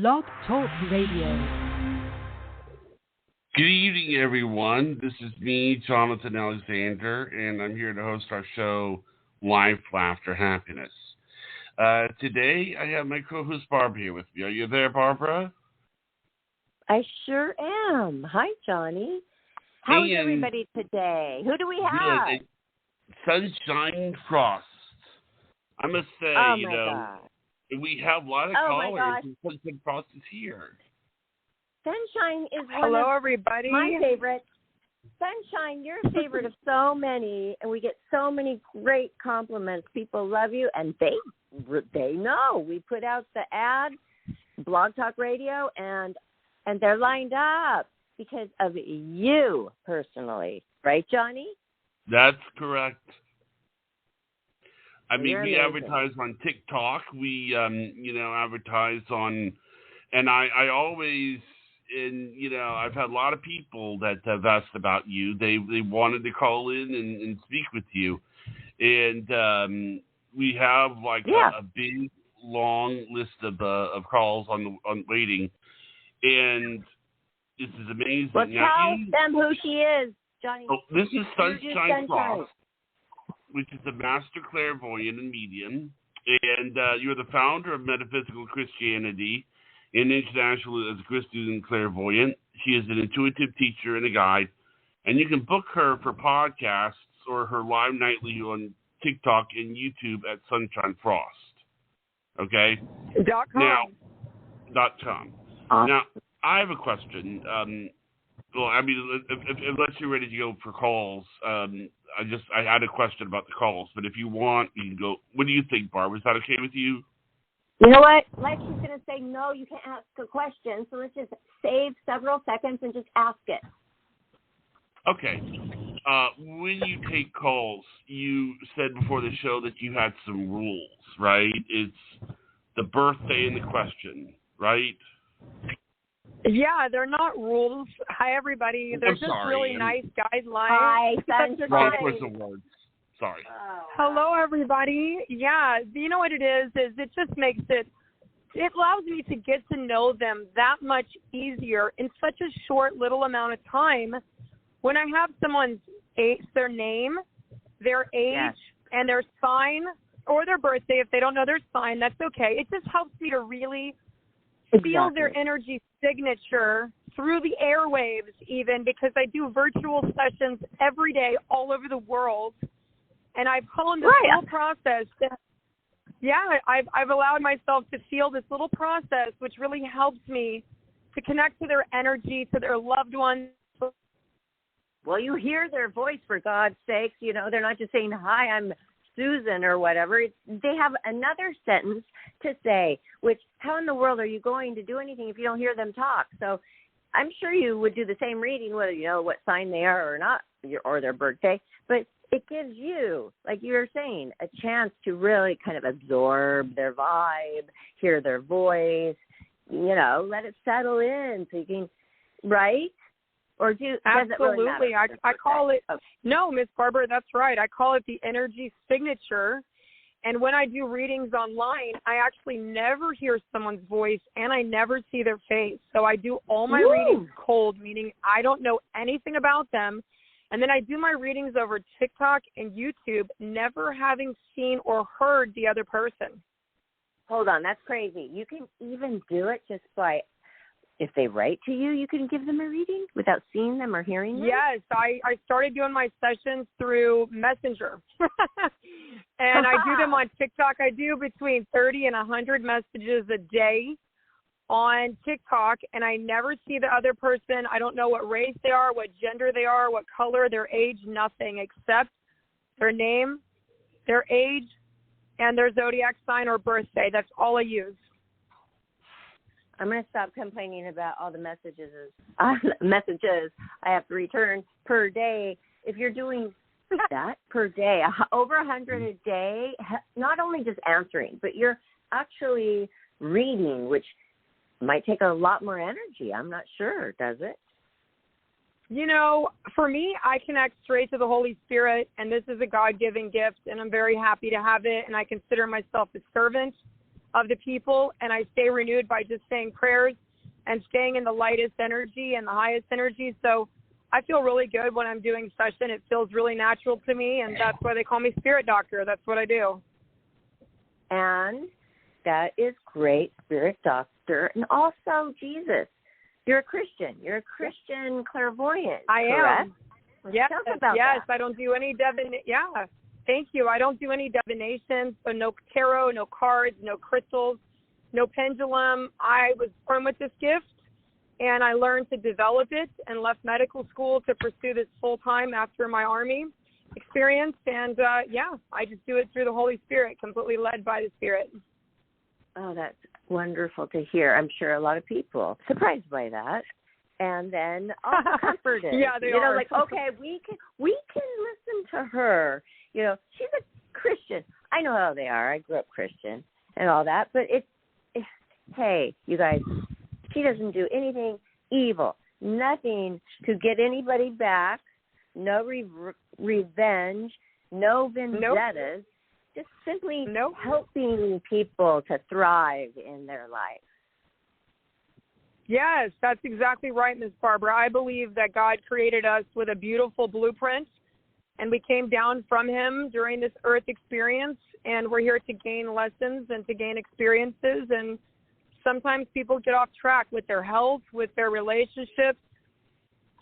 Blog Talk Radio. Good evening, everyone. This is me, Jonathan Alexander, and I'm here to host our show, Life, Laughter, Happiness. Today, I have my co-host, Barbara, here with me. Are you there, Barbara? I sure am. Hi, Johnny. How's everybody today? Who do we have? Good. Sunshine Frost. I must say, God. We have a lot of callers, and Sunshine Frost is here. Sunshine is Hello, everybody. My favorite. Sunshine, you're a favorite of so many, and we get so many great compliments. People love you, and they know. We put out the ad, Blog Talk Radio, and they're lined up because of you personally. Right, Johnny? That's correct. I mean, You're we amazing. advertise on TikTok. We, advertise on, and I always, I've had a lot of people that have asked about you. They wanted to call in and speak with you, and we have a big long list of calls on waiting, and this is amazing. Well, tell them who she is, Johnny. Oh, this is Sunshine Sunshine. Frost, which is the master clairvoyant and medium, and you're the founder of Metaphysical Christianity and international as a Christian clairvoyant. She is an intuitive teacher and a guide, and you can book her for podcasts or her live nightly on TikTok and YouTube at Sunshine Frost. Okay? .com. .com. Awesome. Now, I have a question. Unless you're ready to go for calls, I had a question about the calls, but if you want, you can go. What do you think, Barb? Is that okay with you? You know what? Lexi's going to say, no, you can't ask a question, so let's just save several seconds and just ask it. Okay. When you take calls, you said before the show that you had some rules, right? It's the birthday and the question, right? Yeah, they're not rules. Hi, everybody. They're just really nice guidelines. Hi, Wrong Sunshine. choice of words. Sorry. Hello, everybody. Yeah, you know what it is it just makes it allows me to get to know them that much easier in such a short little amount of time. When I have someone's their name, their age, and their sign, or their birthday, if they don't know their sign, that's okay. It just helps me to really feel their energy signature through the airwaves, even because I do virtual sessions every day all over the world, and I've honed this whole process. I've allowed myself to feel this little process, which really helps me to connect to their energy, to their loved ones. Well, you hear their voice, for God's sakes. You know, they're not just saying, hi, I'm Susan or whatever. They have another sentence to say, which how in the world are you going to do anything if you don't hear them talk? So I'm sure you would do the same reading, whether you know what sign they are or not, or their birthday. But it gives you, like you were saying, a chance to really kind of absorb their vibe, hear their voice, let it settle in so you can, right? Or Absolutely. Does it really matter? I call it, no, Miss Barbara, that's right. I call it the energy signature. And when I do readings online, I actually never hear someone's voice and I never see their face. So I do all my readings cold, meaning I don't know anything about them. And then I do my readings over TikTok and YouTube, never having seen or heard the other person. Hold on, that's crazy. You can even do it just by, if they write to you, you can give them a reading without seeing them or hearing them? Yes, I started doing my sessions through Messenger. And I do them on TikTok. I do between 30 and 100 messages a day on TikTok, and I never see the other person. I don't know what race they are, what gender they are, what color, their age, nothing except their name, their age, and their zodiac sign or birthday. That's all I use. I'm going to stop complaining about all the messages I have to return per day. If you're doing that per day, over 100 a day, not only just answering, but you're actually reading, which might take a lot more energy. I'm not sure. Does it? You know, for me, I connect straight to the Holy Spirit, and this is a God-given gift, and I'm very happy to have it, and I consider myself a servant of the people, and I stay renewed by just saying prayers and staying in the lightest energy and the highest energy. So I feel really good when I'm doing session. It feels really natural to me, and that's why they call me Spirit Doctor. That's what I do. And that is great, Spirit Doctor. And also, Jesus, you're a Christian. You're a Christian clairvoyant, correct? Am. Yes, Tell us about that. I don't do any Yeah, thank you. I don't do any divinations, so no tarot, no cards, no crystals, no pendulum. I was born with this gift, and I learned to develop it and left medical school to pursue this full-time after my Army experience. And, I just do it through the Holy Spirit, completely led by the Spirit. Oh, that's wonderful to hear. I'm sure a lot of people surprised by that. And then also comforted. Yeah, they are. Like, okay, we can listen to her. She's a Christian. I know how they are. I grew up Christian and all that. But hey, you guys, she doesn't do anything evil. Nothing to get anybody back. No revenge. No vendettas. Nope. Just simply helping people to thrive in their life. Yes, that's exactly right, Ms. Barbara. I believe that God created us with a beautiful blueprint, and we came down from him during this earth experience, and we're here to gain lessons and to gain experiences. And sometimes people get off track with their health, with their relationships,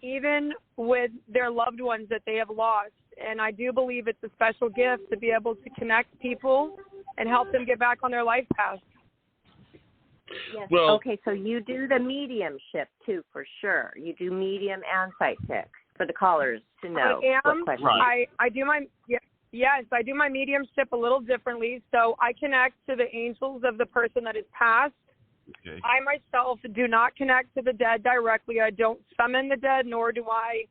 even with their loved ones that they have lost. And I do believe it's a special gift to be able to connect people and help them get back on their life path. Yes. Well, okay, so you do the mediumship too, for sure. You do medium and psychic for the callers to know. I am. What questions. Right. I do my I do my mediumship a little differently. So I connect to the angels of the person that is passed. Okay. I myself do not connect to the dead directly. I don't summon the dead, nor do I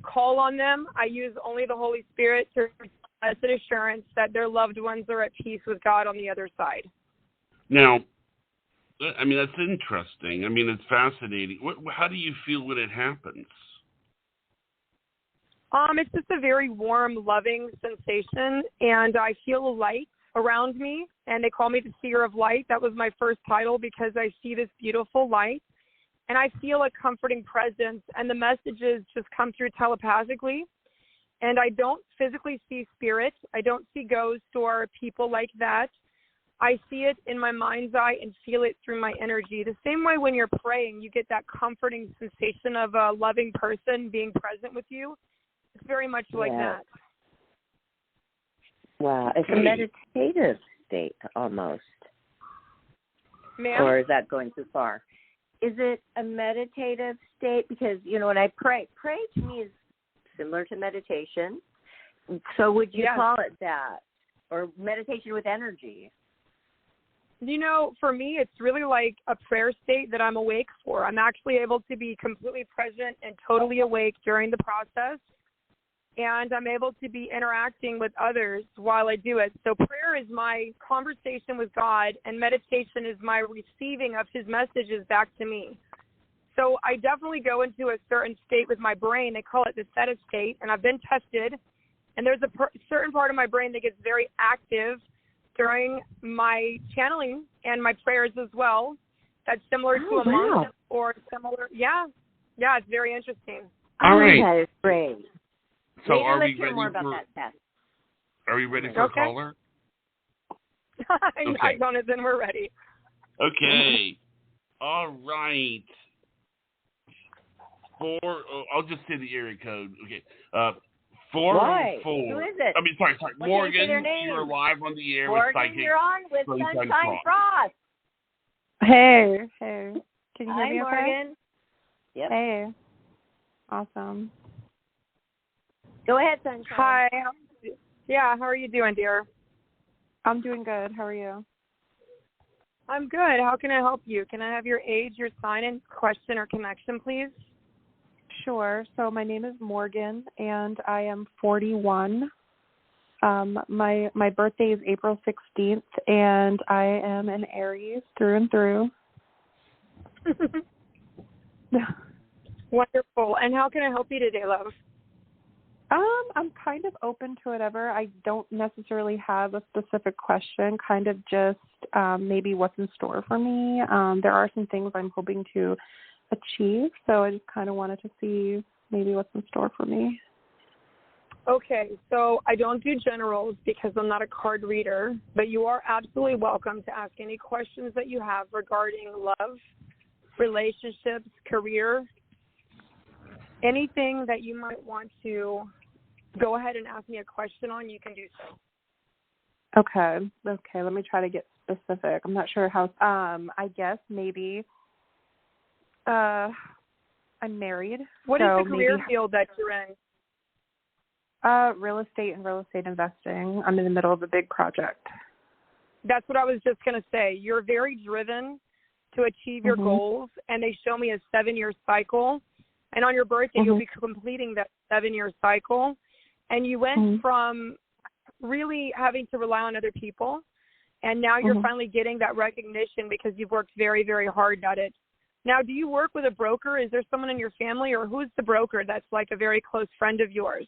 call on them. I use only the Holy Spirit to as an assurance that their loved ones are at peace with God on the other side. Now, I mean, that's interesting. I mean, it's fascinating. How do you feel when it happens? It's just a very warm, loving sensation, and I feel light around me, and they call me the Seer of Light. That was my first title because I see this beautiful light, and I feel a comforting presence, and the messages just come through telepathically, and I don't physically see spirits. I don't see ghosts or people like that. I see it in my mind's eye and feel it through my energy. The same way when you're praying, you get that comforting sensation of a loving person being present with you. It's very much like that. Wow. It's a meditative state almost. Ma'am? Or is that going too far? Is it a meditative state? Because, when I pray to me is similar to meditation. So would you call it that? Or meditation with energy? For me, it's really like a prayer state that I'm awake for. I'm actually able to be completely present and totally awake during the process, and I'm able to be interacting with others while I do it. So prayer is my conversation with God, and meditation is my receiving of his messages back to me. So I definitely go into a certain state with my brain. They call it the theta state, and I've been tested, and there's a certain part of my brain that gets very active during my channeling and my prayers as well. That's similar to a monk or similar. Yeah, it's very interesting. All right. That is great. So Maybe are let's we hear ready more about for? that test. Are we ready for a caller? Okay. Jonathan, we're ready. Okay. All right. I'll just say the area code. Okay. 404. Who is it? I mean, sorry. What Morgan, your name? you're live on the air Morgan, with Psychic. you're on with Sunshine Frost. Hey. Can you hear Hi, me okay? Morgan. Yep. Hey. Awesome. Go ahead, Sunshine. Hi. Yeah, how are you doing, dear? I'm doing good. How are you? I'm good. How can I help you? Can I have your age, your sign, and question or connection, please? Sure. So my name is Morgan, and I am 41. My birthday is April 16th, and I am an Aries through and through. Wonderful. And how can I help you today, love? I'm kind of open to whatever. I don't necessarily have a specific question, kind of just maybe what's in store for me. There are some things I'm hoping to achieve, so I just kind of wanted to see maybe what's in store for me. Okay, so I don't do generals because I'm not a card reader, but you are absolutely welcome to ask any questions that you have regarding love, relationships, career, anything that you might want to go ahead and ask me a question on, you can do so. Okay, let me try to get specific. I'm not sure how, I guess maybe I'm married. What is the career field that you're in? Real estate and real estate investing. I'm in the middle of a big project. That's what I was just going to say. You're very driven to achieve your goals, and they show me a 7-year cycle. And on your birthday, you'll be completing that 7-year cycle. And you went from really having to rely on other people, and now you're finally getting that recognition because you've worked very, very hard at it. Now, do you work with a broker? Is there someone in your family, or who's the broker that's like a very close friend of yours?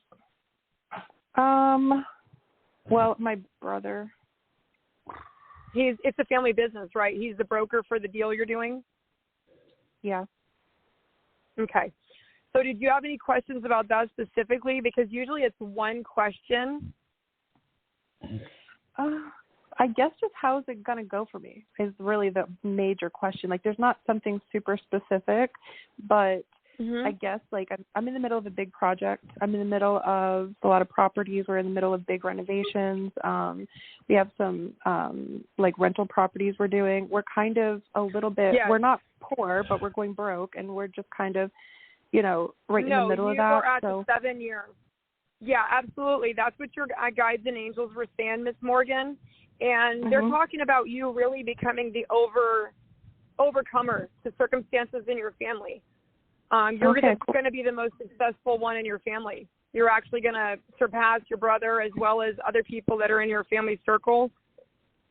Well, my brother. It's a family business, right? He's the broker for the deal you're doing? Yeah. Okay. So did you have any questions about that specifically? Because usually it's one question. I guess just how is it going to go for me is really the major question. Like, there's not something super specific, but I guess, like, I'm in the middle of a big project. I'm in the middle of a lot of properties. We're in the middle of big renovations. We have some, like, rental properties we're doing. We're kind of a little bit, we're not poor, but we're going broke, and we're just kind of, you know, right in the middle of that. No, you are at the 7 year. Yeah, absolutely. That's what your guides and angels were saying, Miss Morgan. And they're talking about you really becoming the overcomer to circumstances in your family. You're going to be the most successful one in your family. You're actually going to surpass your brother as well as other people that are in your family circle.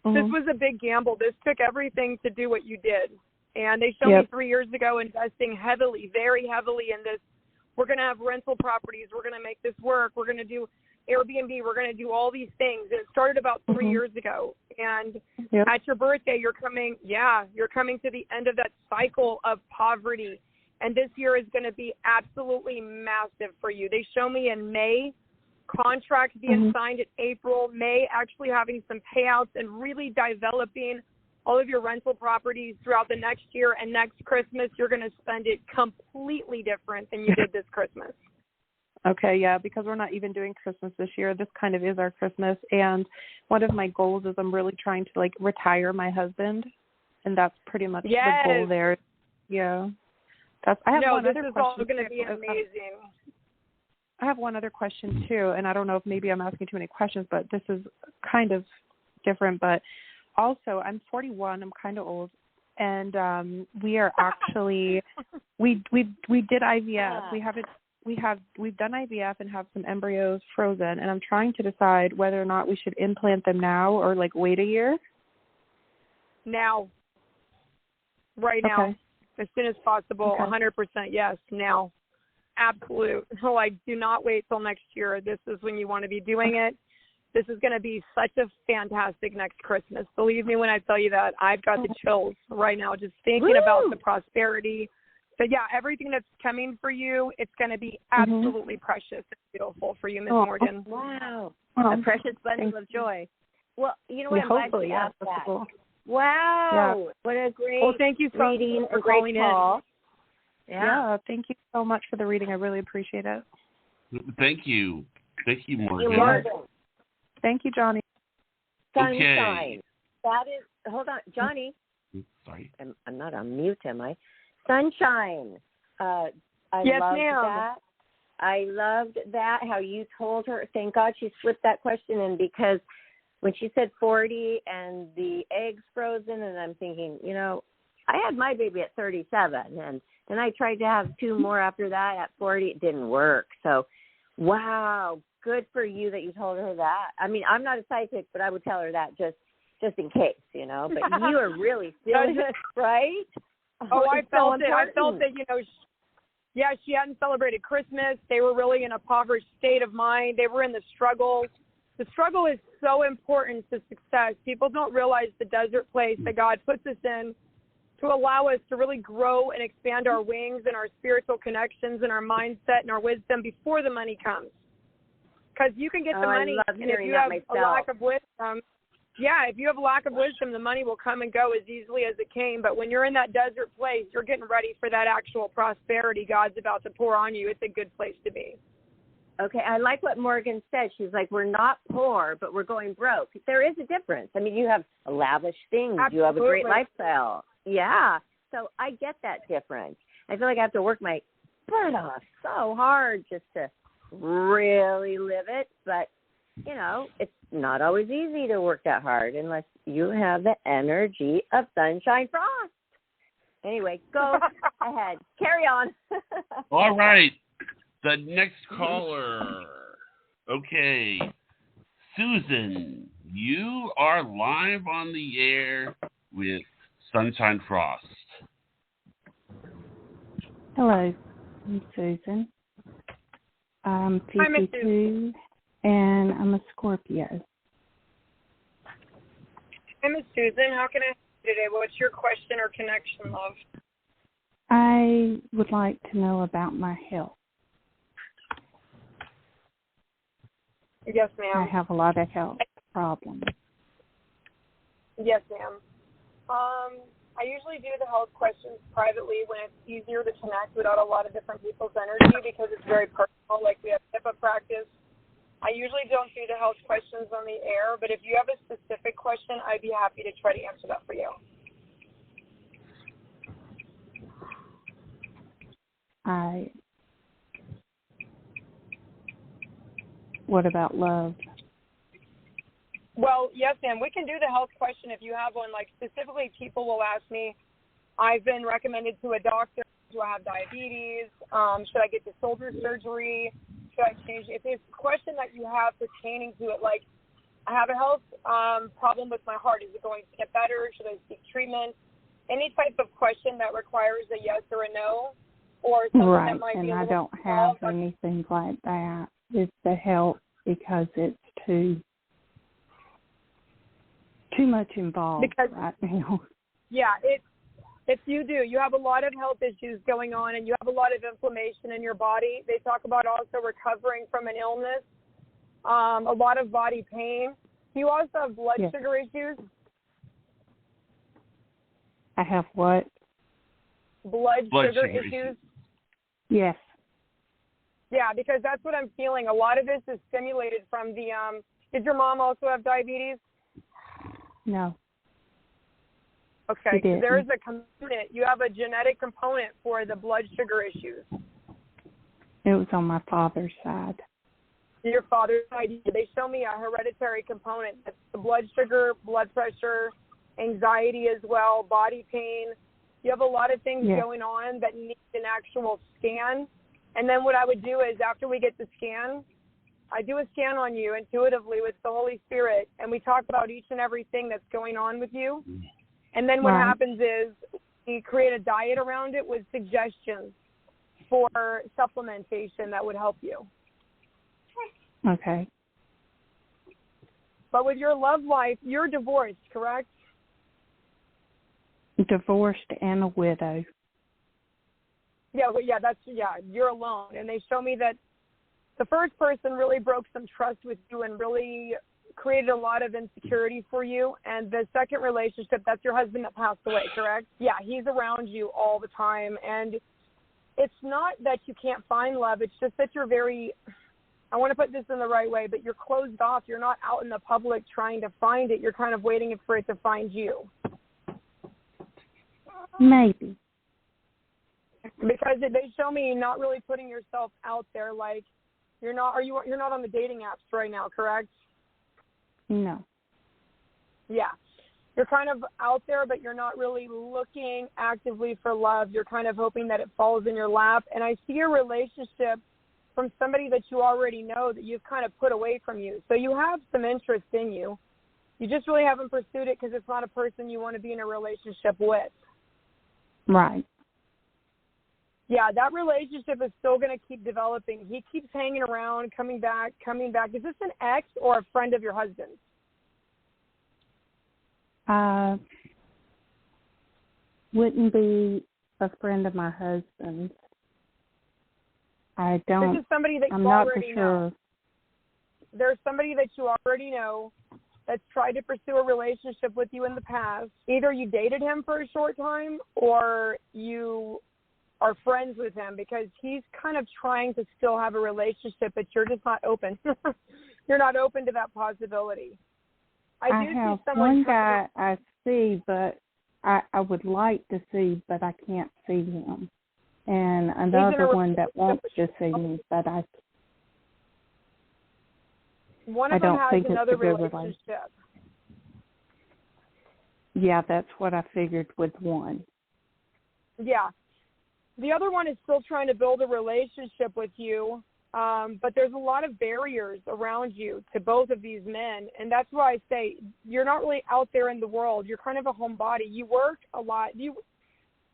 This was a big gamble. This took everything to do what you did. And they showed me 3 years ago investing heavily, very heavily in this. We're going to have rental properties. We're going to make this work. We're going to do Airbnb. We're going to do all these things. And it started about 3 years ago. And at your birthday, you're coming to the end of that cycle of poverty. And this year is going to be absolutely massive for you. They show me in May, contracts being signed in April, May actually having some payouts and really developing all of your rental properties throughout the next year. And next Christmas, you're going to spend it completely different than you did this Christmas. Okay, yeah, because we're not even doing Christmas this year. This kind of is our Christmas. And one of my goals is I'm really trying to, like, retire my husband. And that's pretty much the goal there. Yeah. This is all going to be amazing. I have one other question, too. And I don't know if maybe I'm asking too many questions, but this is kind of different. But also, I'm 41. I'm kind of old. And we are actually, we did IVF. We've done IVF and have some embryos frozen, and I'm trying to decide whether or not we should implant them now or, like, wait a year. Now. Right now. As soon as possible. 100% yes, now. Absolute. Like, do not wait till next year. This is when you want to be doing it. This is going to be such a fantastic next Christmas. Believe me when I tell you that. I've got the chills right now just thinking about the prosperity. But, yeah, everything that's coming for you, it's going to be absolutely precious and beautiful for you, Ms. Morgan. Wow. A precious bundle of joy. Well, you know what? I'm glad you asked that. Cool. Wow. Yeah. What a great thank you so reading for calling in. Yeah, thank you so much for the reading. I really appreciate it. Thank you. Thank you, Morgan. Thank you, Johnny. Sunshine. Okay. That is, hold on, Johnny. Sorry. I'm not on mute, am I? Sunshine. I loved that. I loved that, how you told her. Thank God she slipped that question in, because when she said 40 and the eggs frozen, and I'm thinking, you know, I had my baby at 37, and then I tried to have 2 more after that at 40. It didn't work. So, wow, good for you that you told her that. I mean, I'm not a psychic, but I would tell her that just in case, you know. But you are really feeling it, right? Oh, I felt it. I felt that, you know, Yeah, she hadn't celebrated Christmas. They were really in a impoverished state of mind. They were in the struggle. The struggle is so important to success. People don't realize the desert place that God puts us in to allow us to really grow and expand our wings and our spiritual connections and our mindset and our wisdom before the money comes. Because you can get the money, and if you have a lack of wisdom, if you have a lack of wisdom, the money will come and go as easily as it came. But when you're in that desert place, you're getting ready for that actual prosperity God's about to pour on you. It's a good place to be. Okay, I like what Morgan said. She's like, we're not poor, but we're going broke. There is a difference. I mean, you have lavish things. Absolutely. You have a great lifestyle. Yeah, so I get that difference. I feel like I have to work my butt off so hard just to really live it. But, you know, it's not always easy to work that hard unless you have the energy of Sunshine Frost. Anyway, go ahead. Carry on. All right. The next caller. Okay. Susan, you are live on the air with Sunshine Frost. Hello, I'm Susan. I'm 52, and I'm a Scorpio. Hi, Miss Susan. How can I help you today? What's your question or connection, love? I would like to know about my health. Yes, ma'am. I have a lot of health problems. Yes, ma'am. I usually do the health questions privately when it's easier to connect without a lot of different people's energy because it's very personal, like we have HIPAA practice. I usually don't do the health questions on the air, but if you have a specific question, I'd be happy to try to answer that for you. What about love? Well, yes, ma'am. We can do the health question if you have one. Like, specifically, people will ask me, I've been recommended to a doctor. Do I have diabetes? Should I get the shoulder surgery? Should I change? If it's a question that you have pertaining to it, like, I have a health problem with my heart. Is it going to get better? Should I seek treatment? Any type of question that requires a yes or a no, or something right, that might and be a I don't have anything like that. It's the health because it's too much involved right now. Yeah, it's you do. You have a lot of health issues going on, and you have a lot of inflammation in your body. They talk about also recovering from an illness, a lot of body pain. You also have blood sugar issues. I have what? Blood sugar issues. Yes. Yeah, because that's what I'm feeling. A lot of this is stimulated from the, did your mom also have diabetes? No. Okay, there is a component. You have a genetic component for the blood sugar issues. It was on my father's side. Your father's side, they show me a hereditary component. That's the blood sugar, blood pressure, anxiety as well, body pain. You have a lot of things going on that need an actual scan. And then what I would do is after we get the scan, I do a scan on you intuitively with the Holy Spirit, and we talk about each and everything that's going on with you. And then what happens is we create a diet around it with suggestions for supplementation that would help you. Okay. But with your love life, you're divorced, correct? Divorced and a widow. You're alone. And they show me that the first person really broke some trust with you and really created a lot of insecurity for you. And the second relationship, that's your husband that passed away, correct? Yeah, he's around you all the time. And it's not that you can't find love. It's just that you're very, I want to put this in the right way, but you're closed off. You're not out in the public trying to find it. You're kind of waiting for it to find you. Maybe. Because they show me not really putting yourself out there, like you're not on the dating apps right now, correct? No. Yeah. You're kind of out there, but you're not really looking actively for love. You're kind of hoping that it falls in your lap. And I see a relationship from somebody that you already know that you've kind of put away from you. So you have some interest in you. You just really haven't pursued it because it's not a person you want to be in a relationship with. Right. Yeah, that relationship is still going to keep developing. He keeps hanging around, coming back. Is this an ex or a friend of your husband's? Wouldn't be a friend of my husband's. I don't. This is somebody that I'm you not already for sure. know. There's somebody that you already know that's tried to pursue a relationship with you in the past. Either you dated him for a short time or you are friends with him, because he's kind of trying to still have a relationship, but you're just not open. You're not open to that possibility. I have one guy I see, but I would like to see, but I can't see him. And another one that wants to see me, but I don't has think another it's a good relationship. Yeah, that's what I figured with one. Yeah. The other one is still trying to build a relationship with you, but there's a lot of barriers around you to both of these men, and that's why I say you're not really out there in the world. You're kind of a homebody. You work a lot.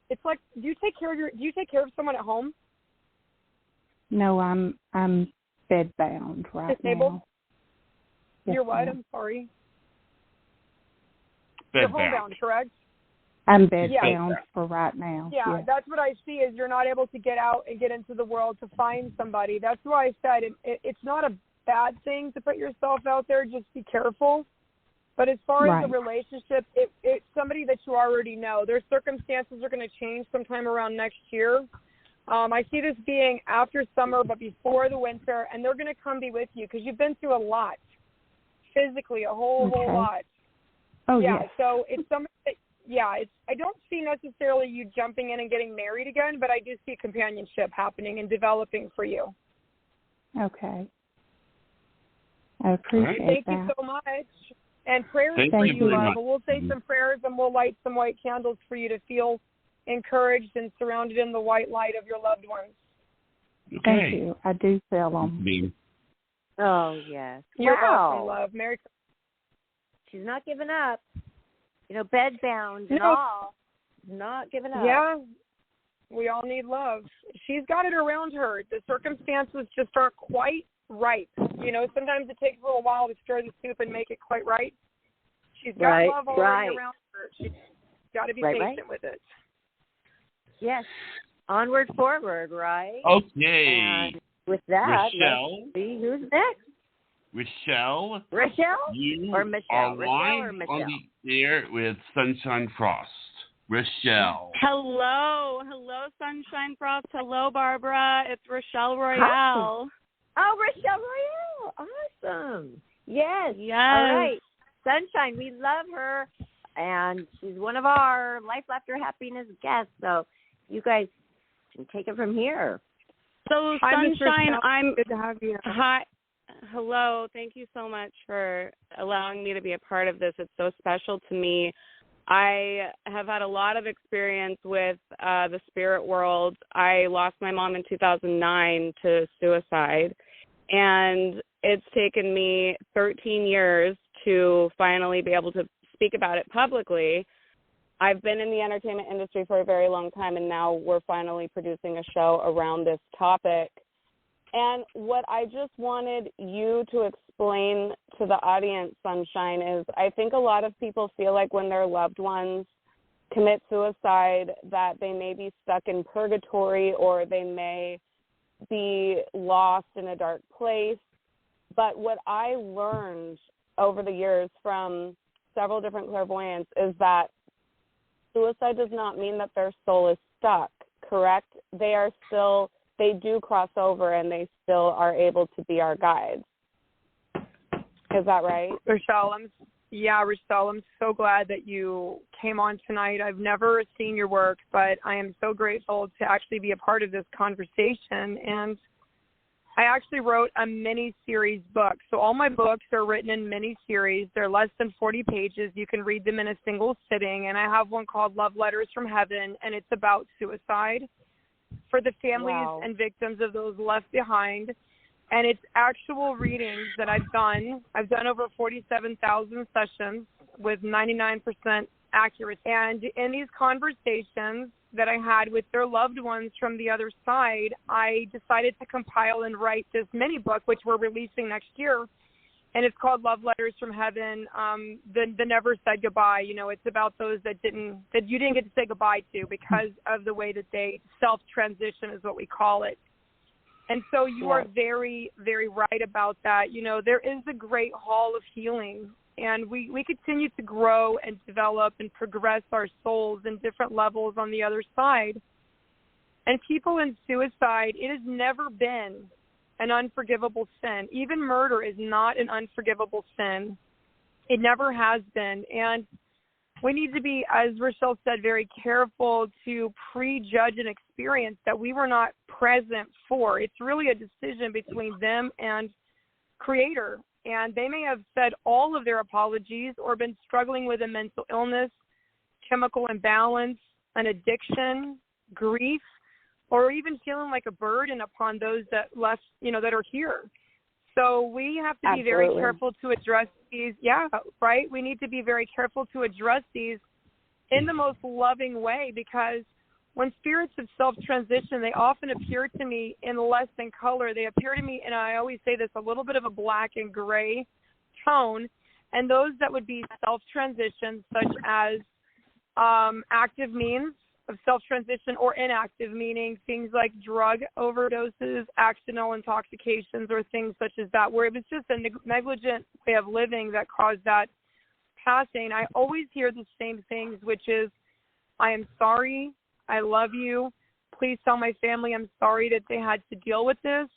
It's like, do you take care of someone at home? No, I'm bedbound right Disabled? now. Yes, You're what? ma'am. I'm sorry. Bedbound. You're homebound, correct? I'm bedbound for right now. Yeah, yes. That's what I see is you're not able to get out and get into the world to find somebody. That's why I said it's not a bad thing to put yourself out there. Just be careful. But as far as the relationship, it's somebody that you already know. Their circumstances are going to change sometime around next year. I see this being after summer but before the winter, and they're going to come be with you because you've been through a lot, physically, a whole lot. Oh, yeah. Yes. So it's something that, I don't see necessarily you jumping in and getting married again, but I do see companionship happening and developing for you. Okay. I appreciate that. Thank you so much. And prayers Thank for you you, very love. much. We'll say some prayers and we'll light some white candles for you to feel encouraged and surrounded in the white light of your loved ones. Okay. Thank you. I do feel them. Oh, yes. You're welcome, love. Merry Christmas. She's not giving up. Bedbound and all. Not giving up. Yeah. We all need love. She's got it around her. The circumstances just aren't quite right. Sometimes it takes a little while to stir the soup and make it quite right. She's got love already around her. She's got to be patient with it. Yes. Onward, forward, right? Okay. And with that, Rochelle, let's see who's next. Rochelle, you or Michelle? are Rochelle live or Michelle? on the air with Sunshine Frost. Rochelle. Hello, Sunshine Frost. Hello, Barbara. It's Rochelle Royale. Oh, Rochelle Royale. Awesome. Yes. Yes. All right. Sunshine, we love her, and she's one of our Life, Laughter, Happiness guests. So you guys can take it from here. So, Hi, Sunshine, I'm good to have you. Hi. Hello. Thank you so much for allowing me to be a part of this. It's so special to me. I have had a lot of experience with the spirit world. I lost my mom in 2009 to suicide, and it's taken me 13 years to finally be able to speak about it publicly. I've been in the entertainment industry for a very long time, and now we're finally producing a show around this topic. And what I just wanted you to explain to the audience, Sunshine, is I think a lot of people feel like when their loved ones commit suicide that they may be stuck in purgatory or they may be lost in a dark place. But what I learned over the years from several different clairvoyants is that suicide does not mean that their soul is stuck, correct? They do cross over and they still are able to be our guides. Is that right? Rochelle, I'm so glad that you came on tonight. I've never seen your work, but I am so grateful to actually be a part of this conversation. And I actually wrote a mini-series book. So all my books are written in mini-series. They're less than 40 pages. You can read them in a single sitting. And I have one called Love Letters from Heaven, and it's about suicide for the families and victims of those left behind. And it's actual readings that I've done. I've done over 47,000 sessions with 99% accuracy. And in these conversations, that I had with their loved ones from the other side, I decided to compile and write this mini book, which we're releasing next year. And it's called Love Letters from Heaven, the Never Said Goodbye. You know, it's about those that you didn't get to say goodbye to because of the way that they self-transition is what we call it. And so you are very, very right about that. You know, there is a great hall of healing, and we continue to grow and develop and progress our souls in different levels on the other side. And people in suicide, it has never been an unforgivable sin. Even murder is not an unforgivable sin. It never has been. And we need to be, as Rochelle said, very careful to prejudge an experience that we were not present for. It's really a decision between them and Creator. And they may have said all of their apologies or been struggling with a mental illness, chemical imbalance, an addiction, grief, or even feeling like a burden upon those that left, you know, that are here. So we have to be very careful to address these. Yeah, right. We need to be very careful to address these in the most loving way, because when spirits of self-transition, they often appear to me in less than color. They appear to me, and I always say this, a little bit of a black and gray tone. And those that would be self-transition, such as active means of self-transition, or inactive, meaning things like drug overdoses, accidental intoxications, or things such as that, where it was just a negligent way of living that caused that passing. I always hear the same things, which is, I am sorry, I love you, please tell my family I'm sorry that they had to deal with this,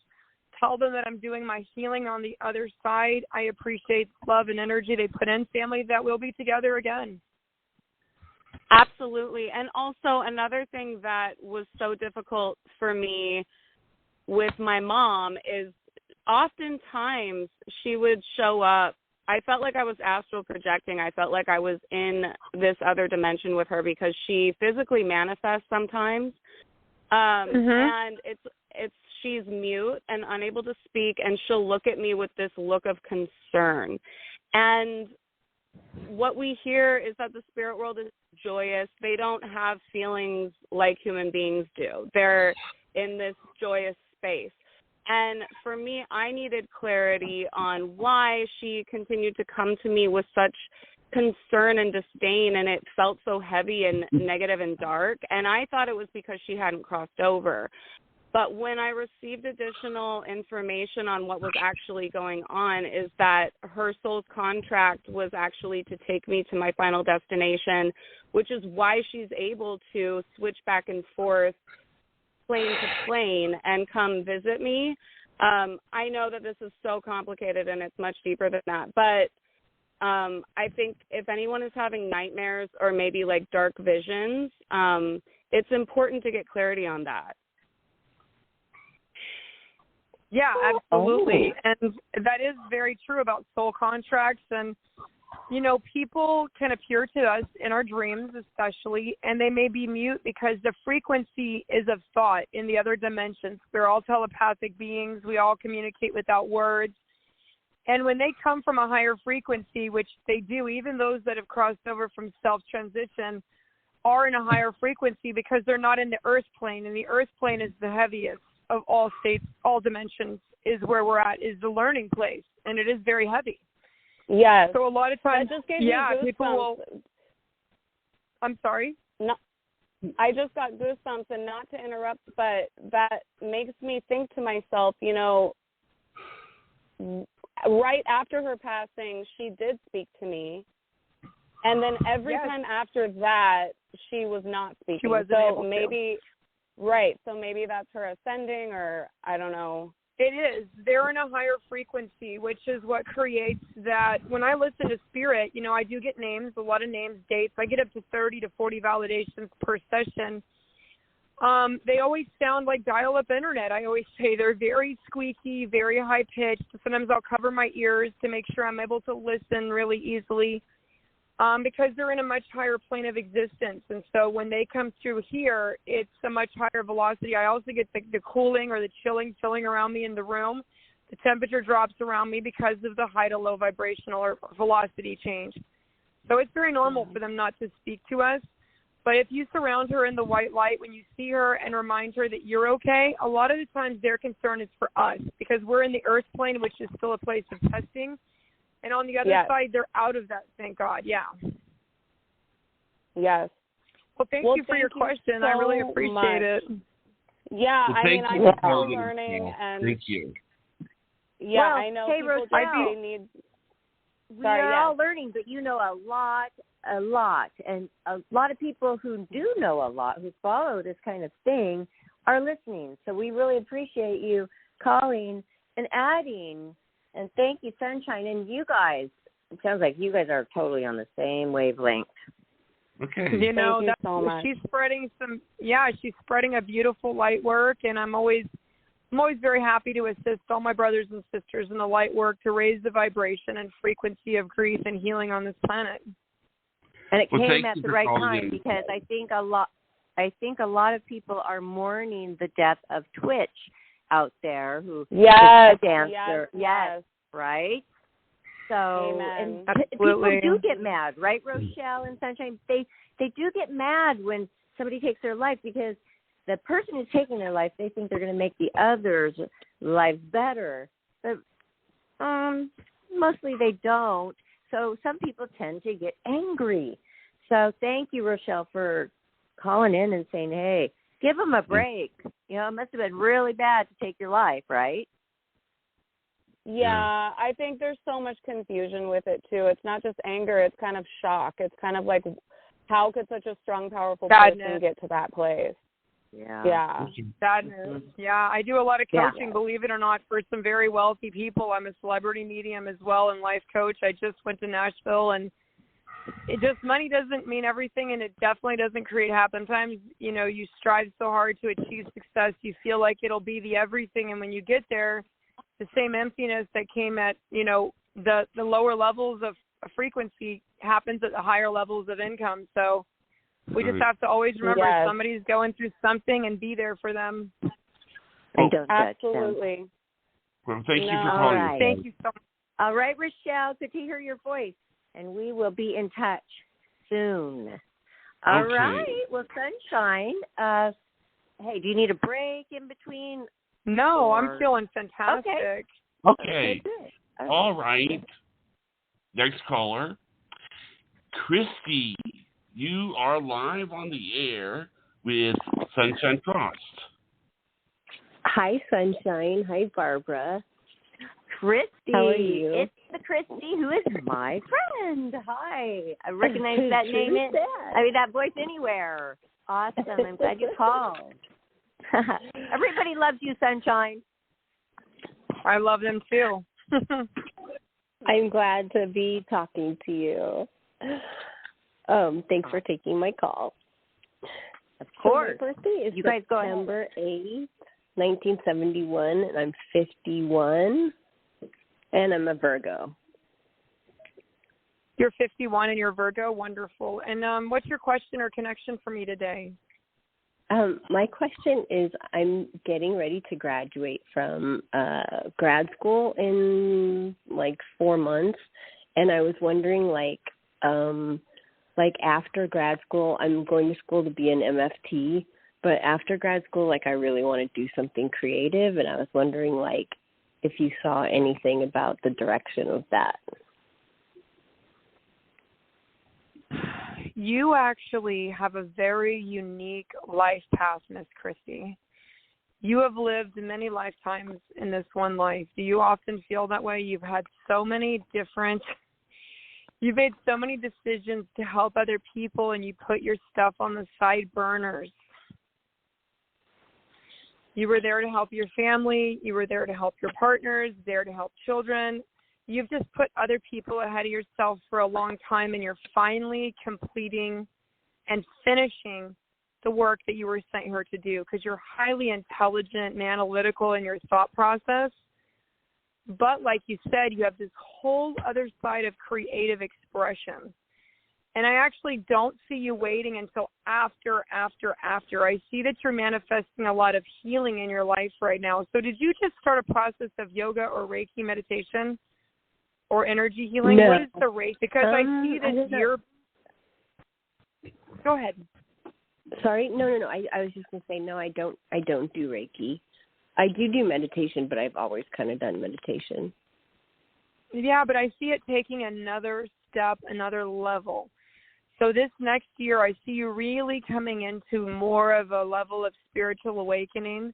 tell them that I'm doing my healing on the other side, I appreciate the love and energy they put in, family, that we'll be together again. Absolutely. And also another thing that was so difficult for me with my mom is oftentimes she would show up. I felt like I was astral projecting. I felt like I was in this other dimension with her because she physically manifests sometimes. And it's she's mute and unable to speak, and she'll look at me with this look of concern. And what we hear is that the spirit world is joyous. They don't have feelings like human beings do. They're in this joyous space. And for me, I needed clarity on why she continued to come to me with such concern and disdain, and it felt so heavy and negative and dark. And I thought it was because she hadn't crossed over. But when I received additional information on what was actually going on, is that her soul's contract was actually to take me to my final destination, which is why she's able to switch back and forth plane to plane and come visit me. I know that this is so complicated and it's much deeper than that, but I think if anyone is having nightmares or maybe like dark visions, it's important to get clarity on that. Yeah, absolutely. And that is very true about soul contracts. And, you know, people can appear to us in our dreams especially, and they may be mute because the frequency is of thought in the other dimensions. We're all telepathic beings. We all communicate without words. And when they come from a higher frequency, which they do, even those that have crossed over from self-transition are in a higher frequency because they're not in the earth plane, and the earth plane is the heaviest of all states, all dimensions, is where we're at, is the learning place, and it is very heavy. Yes. So a lot of times, that just gave me goosebumps. People will. I'm sorry? No, I just got goosebumps, and not to interrupt, but that makes me think to myself, you know, right after her passing, she did speak to me, and then every time after that, she was not speaking. She wasn't able maybe. Right, so maybe that's her ascending, or I don't know. It is. They're in a higher frequency, which is what creates that. When I listen to spirit, you know, I do get names, a lot of names, dates. I get up to 30 to 40 validations per session. They always sound like dial-up internet. I always say they're very squeaky, very high-pitched. Sometimes I'll cover my ears to make sure I'm able to listen really easily. Because they're in a much higher plane of existence. And so when they come through here, it's a much higher velocity. I also get the cooling or the chilling feeling around me in the room. The temperature drops around me because of the high to low vibrational or velocity change. So it's very normal for them not to speak to us. But if you surround her in the white light when you see her and remind her that you're okay, a lot of the times their concern is for us because we're in the earth plane, which is still a place of testing. And on the other side, they're out of that, thank God. Yeah. Yes. Well, thank you for your question. So I really appreciate it. Yeah, well, I'm still learning. And thank you. Yeah, well, I know hey, people Rochelle, they need... We are all learning, but you know a lot. And a lot of people who do know a lot, who follow this kind of thing, are listening. So we really appreciate you calling and adding. And thank you, Sunshine. And you guys, it sounds like you guys are totally on the same wavelength. Okay. You know, Thank you so much. She's spreading a beautiful light work, and I'm always very happy to assist all my brothers and sisters in the light work to raise the vibration and frequency of grief and healing on this planet. And it came at the right time because I think a lot of people are mourning the death of Twitch out there who is a dancer. Yes, right? So Amen. And people do get mad, right, Rochelle and Sunshine? They do get mad when somebody takes their life because the person who's taking their life, they think they're going to make the others' lives better. But mostly they don't. So some people tend to get angry. So thank you, Rochelle, for calling in and saying, hey, give them a break. You know, it must have been really bad to take your life, right? Yeah, I think there's so much confusion with it, too. It's not just anger. It's kind of shock. It's kind of like, how could such a strong, powerful person get to that place? Yeah. Sadness. Yeah, I do a lot of coaching, believe it or not, for some very wealthy people. I'm a celebrity medium as well and life coach. I just went to Nashville, and money doesn't mean everything, and it definitely doesn't create happiness. Sometimes, you know, you strive so hard to achieve success, you feel like it'll be the everything, and when you get there, the same emptiness that came at, you know, the lower levels of frequency happens at the higher levels of income. So we just have to always remember somebody's going through something and be there for them. And don't Absolutely. judge them. Well, thank you for calling. Right. Thank you so much. All right, Rochelle, good to hear your voice, and we will be in touch soon. All right. Well, Sunshine, hey, do you need a break in between? No, I'm feeling fantastic. Okay. All right. Next caller. Christy, you are live on the air with Sunshine Frost. Hi, Sunshine. Hi, Barbara. Christy. How are you? It's the Christy who is my friend. Hi. I recognize that name. That voice anywhere. Awesome. I'm glad you called. Everybody loves you, Sunshine. I love them too. I'm glad to be talking to you. Thanks for taking my call. Of course. So my birthday is you guys September 8th, 1971, and I'm 51, and I'm a Virgo. You're 51 and you're Virgo. Wonderful. And what's your question or connection for me today? My question is, I'm getting ready to graduate from grad school in like 4 months, and I was wondering, like after grad school, I'm going to school to be an MFT, but after grad school, like I really want to do something creative, and I was wondering, like, if you saw anything about the direction of that. You actually have a very unique life path, Miss Christie. You have lived many lifetimes in this one life. Do you often feel that way? You've made so many decisions to help other people, and you put your stuff on the side burners. You were there to help your family. You were there to help your partners, there to help children. You've just put other people ahead of yourself for a long time, and you're finally completing and finishing the work that you were sent here to do, because you're highly intelligent and analytical in your thought process. But like you said, you have this whole other side of creative expression. And I actually don't see you waiting until after. I see that you're manifesting a lot of healing in your life right now. So did you just start a process of yoga or Reiki meditation or energy healing? No. What is the Reiki? Because I see that you're... Go ahead. Sorry, no. I was just gonna say no. I don't do Reiki. I do meditation, but I've always kind of done meditation. Yeah, but I see it taking another step, another level. So this next year, I see you really coming into more of a level of spiritual awakening,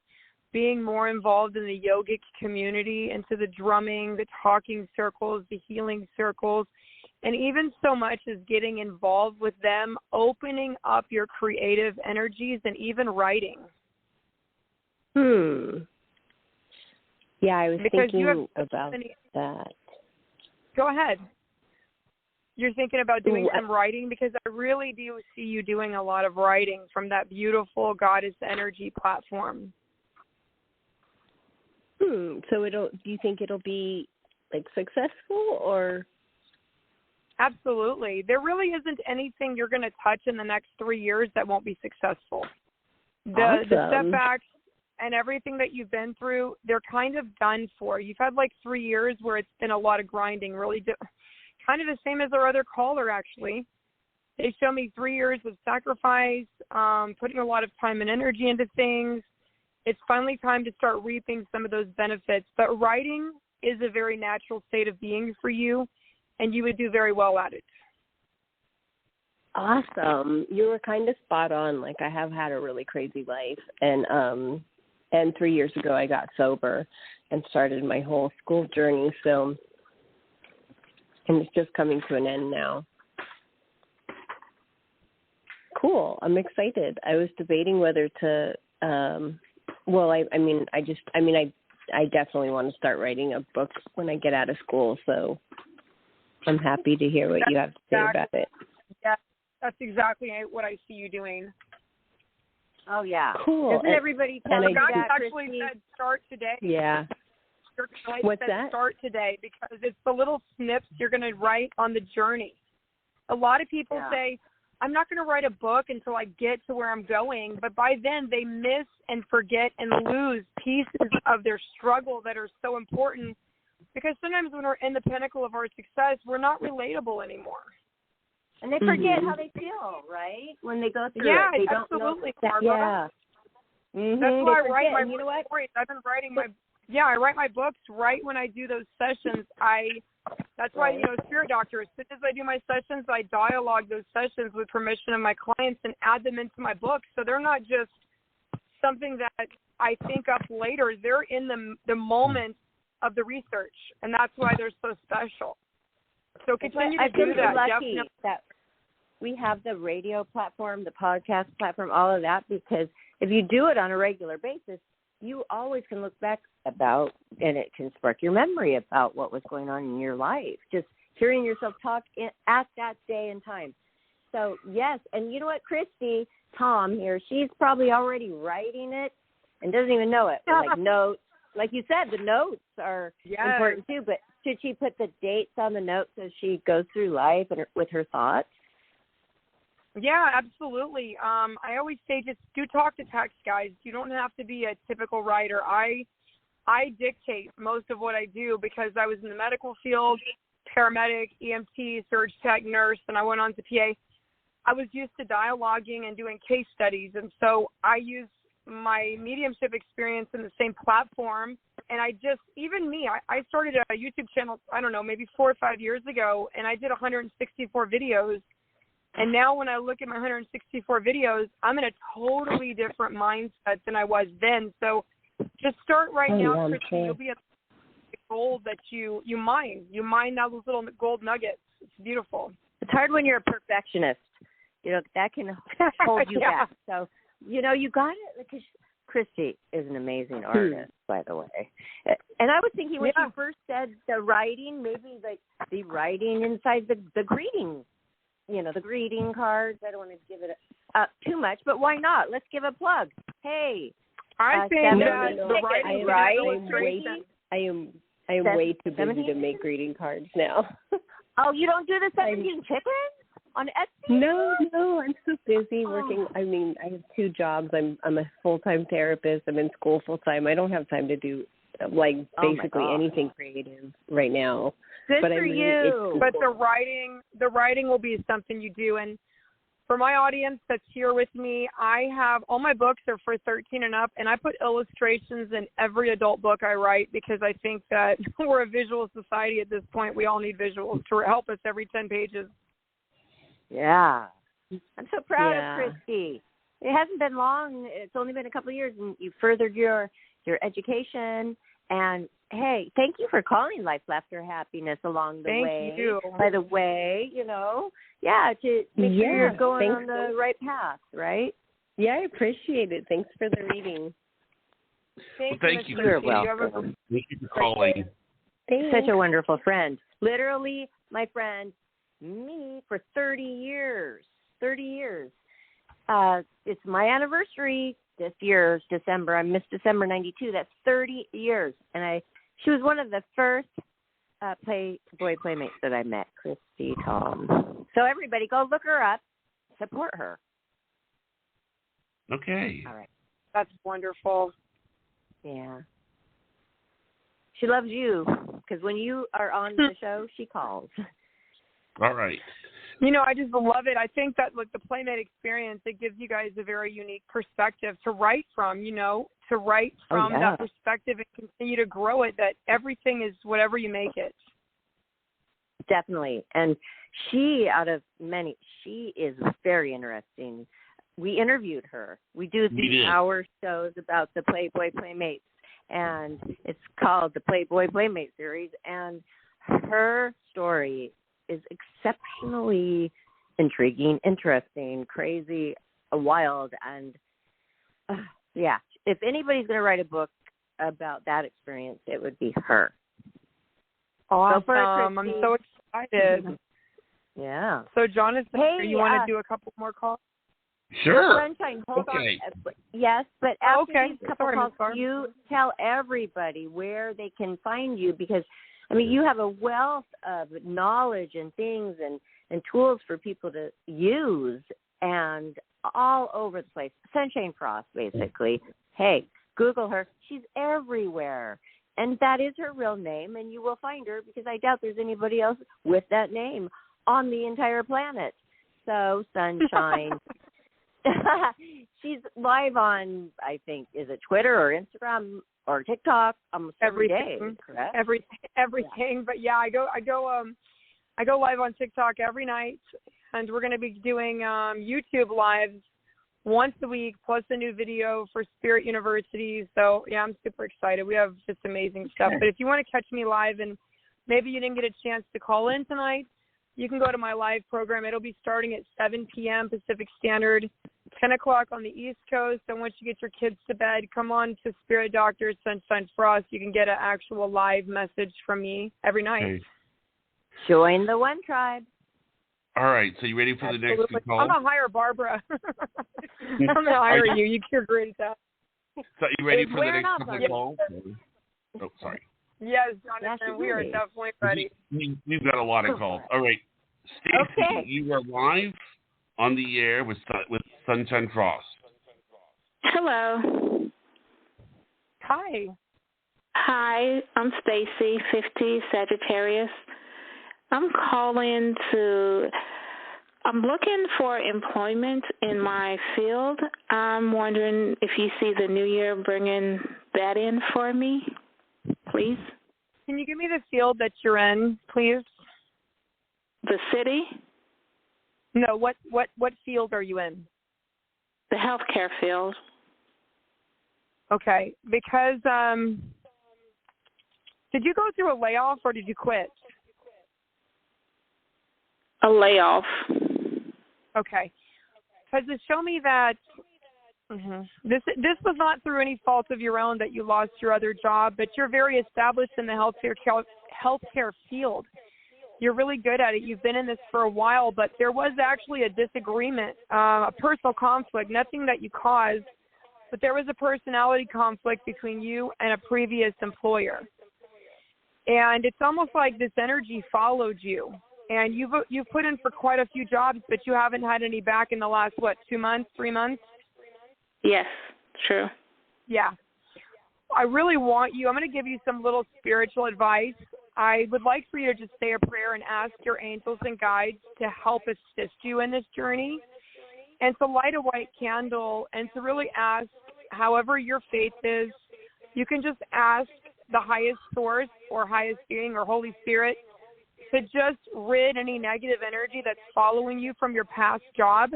being more involved in the yogic community, into the drumming, the talking circles, the healing circles, and even so much as getting involved with them, opening up your creative energies and even writing. Yeah, I was because thinking about that. Go ahead. You're thinking about doing some writing? Because I really do see you doing a lot of writing from that beautiful goddess energy platform. So do you think it'll be like successful or? Absolutely. There really isn't anything you're going to touch in the next 3 years that won't be successful. The setbacks and everything that you've been through, they're kind of done for. You've had like 3 years where it's been a lot of grinding, really kind of the same as our other caller, actually. They show me 3 years of sacrifice, putting a lot of time and energy into things. It's finally time to start reaping some of those benefits. But writing is a very natural state of being for you, and you would do very well at it. Awesome. You were kind of spot on. Like, I have had a really crazy life. And 3 years ago, I got sober and started my whole school journey. So, and it's just coming to an end now. Cool. I'm excited. I was debating whether to, I definitely want to start writing a book when I get out of school. So I'm happy to hear what you have to say about it. Yeah, that's exactly what I see you doing. Oh, yeah. Cool. Doesn't everybody tell you God that, actually Christy? said start today. Yeah. What's that? Start today, because it's the little snips you're going to write on the journey. A lot of people say, I'm not going to write a book until I get to where I'm going, but by then they miss and forget and lose pieces of their struggle that are so important, because sometimes when we're in the pinnacle of our success, we're not relatable anymore. And they forget how they feel, right? When they go through it. They Absolutely, don't know that. That's why I write my you know what? stories. I've been writing I write my books right when I do those sessions. That's why, Spirit Doctor, as soon as I do my sessions, I dialogue those sessions with permission of my clients and add them into my books. So they're not just something that I think up later. They're in the moment of the research, and that's why they're so special. So continue to do that. I feel lucky that we have the radio platform, the podcast platform, all of that, because if you do it on a regular basis, you always can look back and it can spark your memory about what was going on in your life. Just hearing yourself talk at that day and time. So, yes, and you know what, Christy, Tom here, she's probably already writing it and doesn't even know it. Like notes. Like you said, the notes are important too, but should she put the dates on the notes as she goes through life and with her thoughts? Yeah, absolutely. I always say just do talk to text, guys. You don't have to be a typical writer. I dictate most of what I do because I was in the medical field, paramedic, EMT, surge tech, nurse, and I went on to PA. I was used to dialoguing and doing case studies, and so I use my mediumship experience in the same platform. And I started a YouTube channel, I don't know, maybe 4 or 5 years ago, and I did 164 videos. And now when I look at my 164 videos, I'm in a totally different mindset than I was then. So just start right now, Christy. You'll be at the gold that you mine. You mine now those little gold nuggets. It's beautiful. It's hard when you're a perfectionist. That can hold you back. So, you got it. Because Christy is an amazing artist, by the way. And I was thinking when you first said the writing, maybe like the writing inside the greeting, the greeting cards. I don't want to give it too much, but why not? Let's give a plug. Hey, I think that the writing I am way too busy to make greeting cards now. Oh, you don't do the 17 chickens on Etsy? No, I'm so busy working. I mean, I have 2 jobs. I'm a full-time therapist. I'm in school full-time. I don't have time to do basically anything creative right now. Good for you. But the writing will be something you do. And For my audience that's here with me, I have all my books are for 13 and up, and I put illustrations in every adult book I write because I think that we're a visual society at this point. We all need visuals to help us every 10 pages. Yeah. I'm so proud of Christy. It hasn't been long. It's only been a couple of years, and you furthered your education. And, hey, thank you for calling Life, Laughter, Happiness along the way. Thank you. By the way, to make sure you're going on the right path, right? Yeah, I appreciate it. Thanks for the reading. Thank you. You're welcome. Thank you for calling. Thanks. Such a wonderful friend. Literally, my friend, me for 30 years. 30 years. It's my anniversary this year's December. I missed December 92. That's 30 years. And she was one of the first playmates that I met, Christy Tom. So everybody go look her up. Support her. Okay. All right. That's wonderful. Yeah. She loves you because when you are on the show, she calls. All right. I just love it. I think that the Playmate experience, it gives you guys a very unique perspective to write from, to write from that perspective and continue to grow it, that everything is whatever you make it. Definitely. And she, out of many, she is very interesting. We interviewed her. We do these hour shows about the Playboy Playmates, and it's called the Playboy Playmate series, and her story is exceptionally intriguing, interesting, crazy, wild, and if anybody's going to write a book about that experience, it would be her. Awesome. I'm so excited. Yeah. So, Jonathan, you want to do a couple more calls? Sure. Sunshine, hold on. Yes, but after these couple calls, you tell everybody where they can find you because, you have a wealth of knowledge and things and tools for people to use and all over the place. Sunshine Frost, basically. Hey, Google her. She's everywhere. And that is her real name, and you will find her because I doubt there's anybody else with that name on the entire planet. So, Sunshine. She's live on, I think, is it Twitter or Instagram or TikTok almost every day, correct? Everything. But I go live on TikTok every night, and we're going to be doing YouTube lives once a week, plus a new video for Spirit University. So I'm super excited. We have just amazing stuff. But if you want to catch me live, and maybe you didn't get a chance to call in tonight, you can go to my live program. It'll be starting at 7 p.m. Pacific Standard, 10 o'clock on the East Coast. And once you get your kids to bed, come on to Spirit Doctors Sunshine Frost. You can get an actual live message from me every night. Okay. Join the One Tribe. All right. So you ready for the next call? I'm going to hire Barbara. I'm going to hire you. You're great at that. So you ready for the next call? Oh, sorry. Yes, Jonathan, we are definitely ready. We've got a lot of calls. All right. Stacy, you are live on the air with Sunshine Frost. Hello. Hi. Hi, I'm Stacy, 50, Sagittarius. I'm looking for employment in my field. I'm wondering if you see the new year bringing that in for me, please. Can you give me the field that you're in, please? The city? No, what field are you in? The healthcare field. Okay, because did you go through a layoff or did you quit? A layoff. Okay, because it showed me that this was not through any fault of your own that you lost your other job, but you're very established in the healthcare field. You're really good at it. You've been in this for a while, but there was actually a disagreement, a personal conflict, nothing that you caused, but there was a personality conflict between you and a previous employer. And it's almost like this energy followed you. And you've put in for quite a few jobs, but you haven't had any back in the last, 2 months, 3 months? Yes, true. Yeah. I really want you, I'm going to give you some little spiritual advice. I would like for you to just say a prayer and ask your angels and guides to help assist you in this journey. and to light a white candle and to really ask, however your faith is, you can just ask the highest source or highest being or Holy Spirit to just rid any negative energy that's following you from your past job.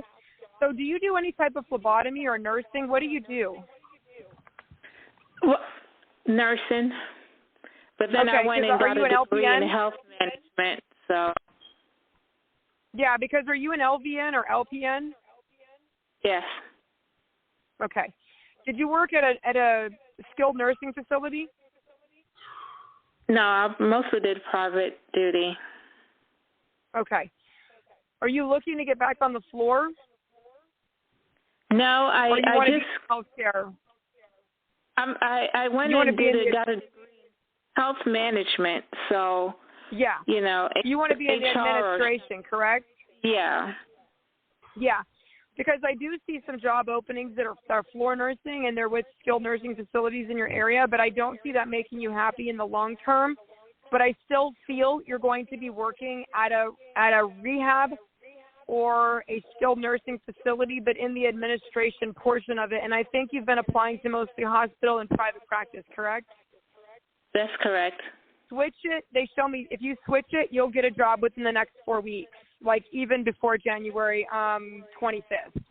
So do you do any type of phlebotomy or nursing? What do you do? Well, nursing. But then I went and got a degree in health management. So. Yeah, because are you an LVN or LPN? Yes. Okay. Did you work at a skilled nursing facility? No, I mostly did private duty. Okay. Are you looking to get back on the floor? No, I just healthcare. I went and got a health management. So yeah, you know, you want to be in the administration, correct? Yeah. Yeah. Because I do see some job openings that are floor nursing and they're with skilled nursing facilities in your area, but I don't see that making you happy in the long term. But I still feel you're going to be working at a rehab or a skilled nursing facility, but in the administration portion of it. And I think you've been applying to mostly hospital and private practice, correct? That's correct. Switch it. They show me if you switch it, you'll get a job within the next 4 weeks. Like even before January 25th.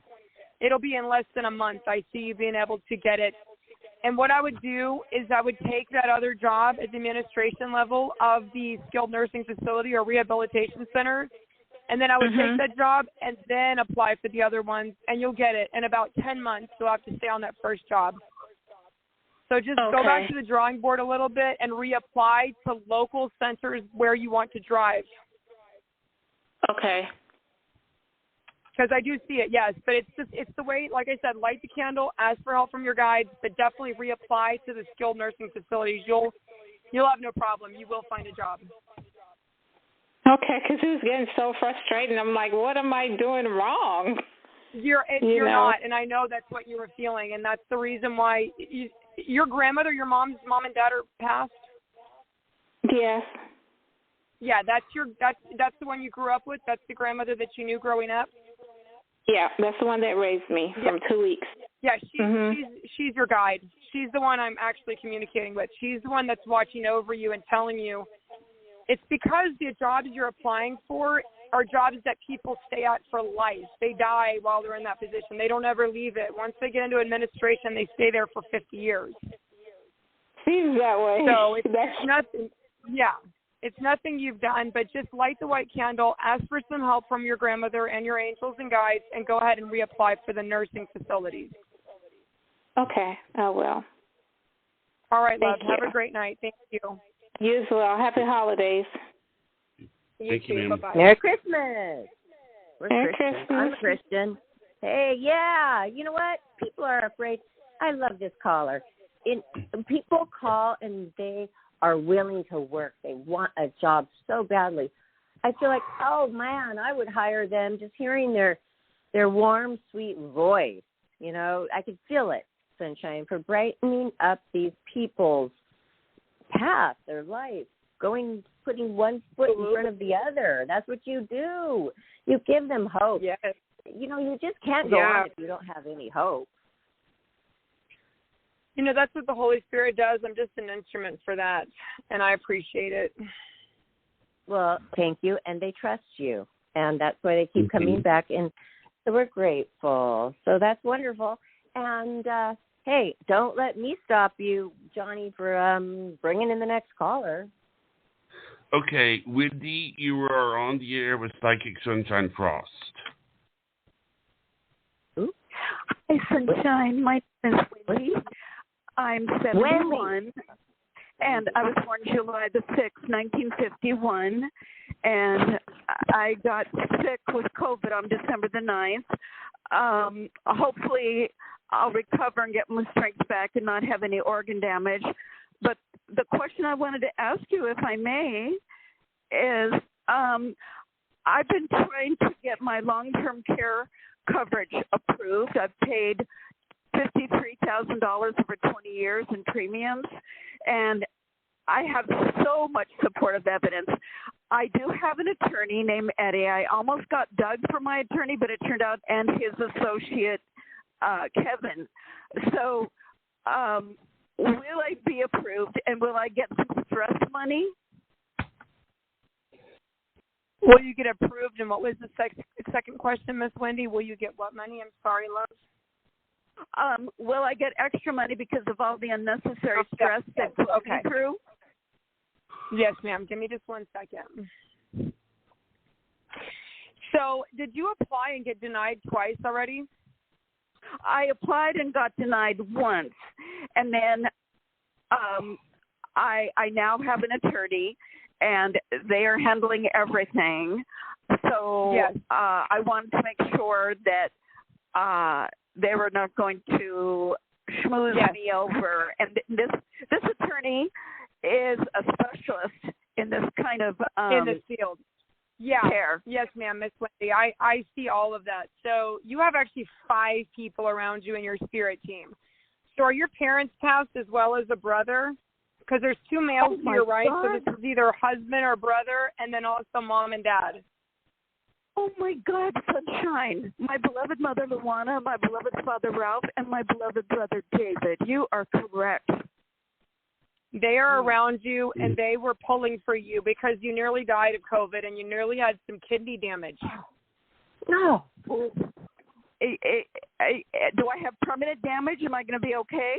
It'll be in less than a month. I see you being able to get it. And what I would do is I would take that other job at the administration level of the skilled nursing facility or rehabilitation center, and then I would take that job and then apply for the other ones, and you'll get it. In about 10 months, you'll have to stay on that first job. So just go back to the drawing board a little bit and reapply to local centers where you want to drive. Okay. Because I do see it, yes. But it's the way, like I said, light the candle, ask for help from your guides, but definitely reapply to the skilled nursing facilities. You'll have no problem. You will find a job. Okay, because it was getting so frustrating. I'm like, what am I doing wrong? You're not, and I know that's what you were feeling, and that's the reason why your grandmother, your mom and dad are passed? Yes. Yeah, that's the one you grew up with? That's the grandmother that you knew growing up? Yeah, that's the one that raised me from 2 weeks. Yeah, she's your guide. She's the one I'm actually communicating with. She's the one that's watching over you and telling you. It's because the jobs you're applying for are jobs that people stay at for life. They die while they're in that position. They don't ever leave it. Once they get into administration, they stay there for 50 years. Seems that way. So it's nothing. Yeah. It's nothing you've done, but just light the white candle, ask for some help from your grandmother and your angels and guides, and go ahead and reapply for the nursing facilities. Okay, I will. All right, love. Have a great night. Thank you. You as well. Happy holidays. Thank you, ma'am. Bye-bye. Merry Christmas. Merry Christmas. I'm a Christian. Hey, yeah. You know what? People are afraid. I love this caller. People call and they are willing to work. They want a job so badly. I feel like, oh man, I would hire them just hearing their warm, sweet voice. You know, I could feel it, Sunshine, for brightening up these people's path, their life, putting one foot in front of the other. That's what you do. You give them hope. Yes. You know, you just can't go on if you don't have any hope. You know, that's what the Holy Spirit does. I'm just an instrument for that, and I appreciate it. Well, thank you, and they trust you, and that's why they keep coming back, and so we're grateful. So that's wonderful. And, hey, don't let me stop you, Johnny, for bringing in the next caller. Okay, Wendy, you are on the air with Psychic Sunshine Frost. Ooh. Hi, Sunshine. My name is Wendy. I'm 71, and I was born July the 6th, 1951, and I got sick with COVID on December the 9th. Hopefully, I'll recover and get my strength back and not have any organ damage. But the question I wanted to ask you, if I may, is I've been trying to get my long-term care coverage approved. I've paid $53,000 over 20 years in premiums, and I have so much supportive evidence. I do have an attorney named Eddie. I almost got Doug for my attorney, but it turned out, and his associate, Kevin. So will I be approved, and will I get some stress money? Will you get approved? And what was the second question, Miss Wendy? Will you get what money? I'm sorry, love. Will I get extra money because of all the unnecessary stress that put me through? Yes, ma'am. Give me just 1 second. So, did you apply and get denied twice already? I applied and got denied once, and then I now have an attorney, and they are handling everything. So yes. I wanted to make sure that they were not going to schmooze me over. And this attorney is a specialist in this kind of in this field. Yeah. Care. Yes, ma'am, Miss Wendy. I see all of that. So you have actually 5 people around you in your spirit team. So are your parents passed as well as a brother? Because there's 2 males to your right, so this is either husband or brother, and then also mom and dad. Oh, my God, sunshine. My beloved mother, Luana, my beloved father, Ralph, and my beloved brother, David. You are correct. They are around you, and they were pulling for you because you nearly died of COVID and you nearly had some kidney damage. No. Do I have permanent damage? Am I going to be okay?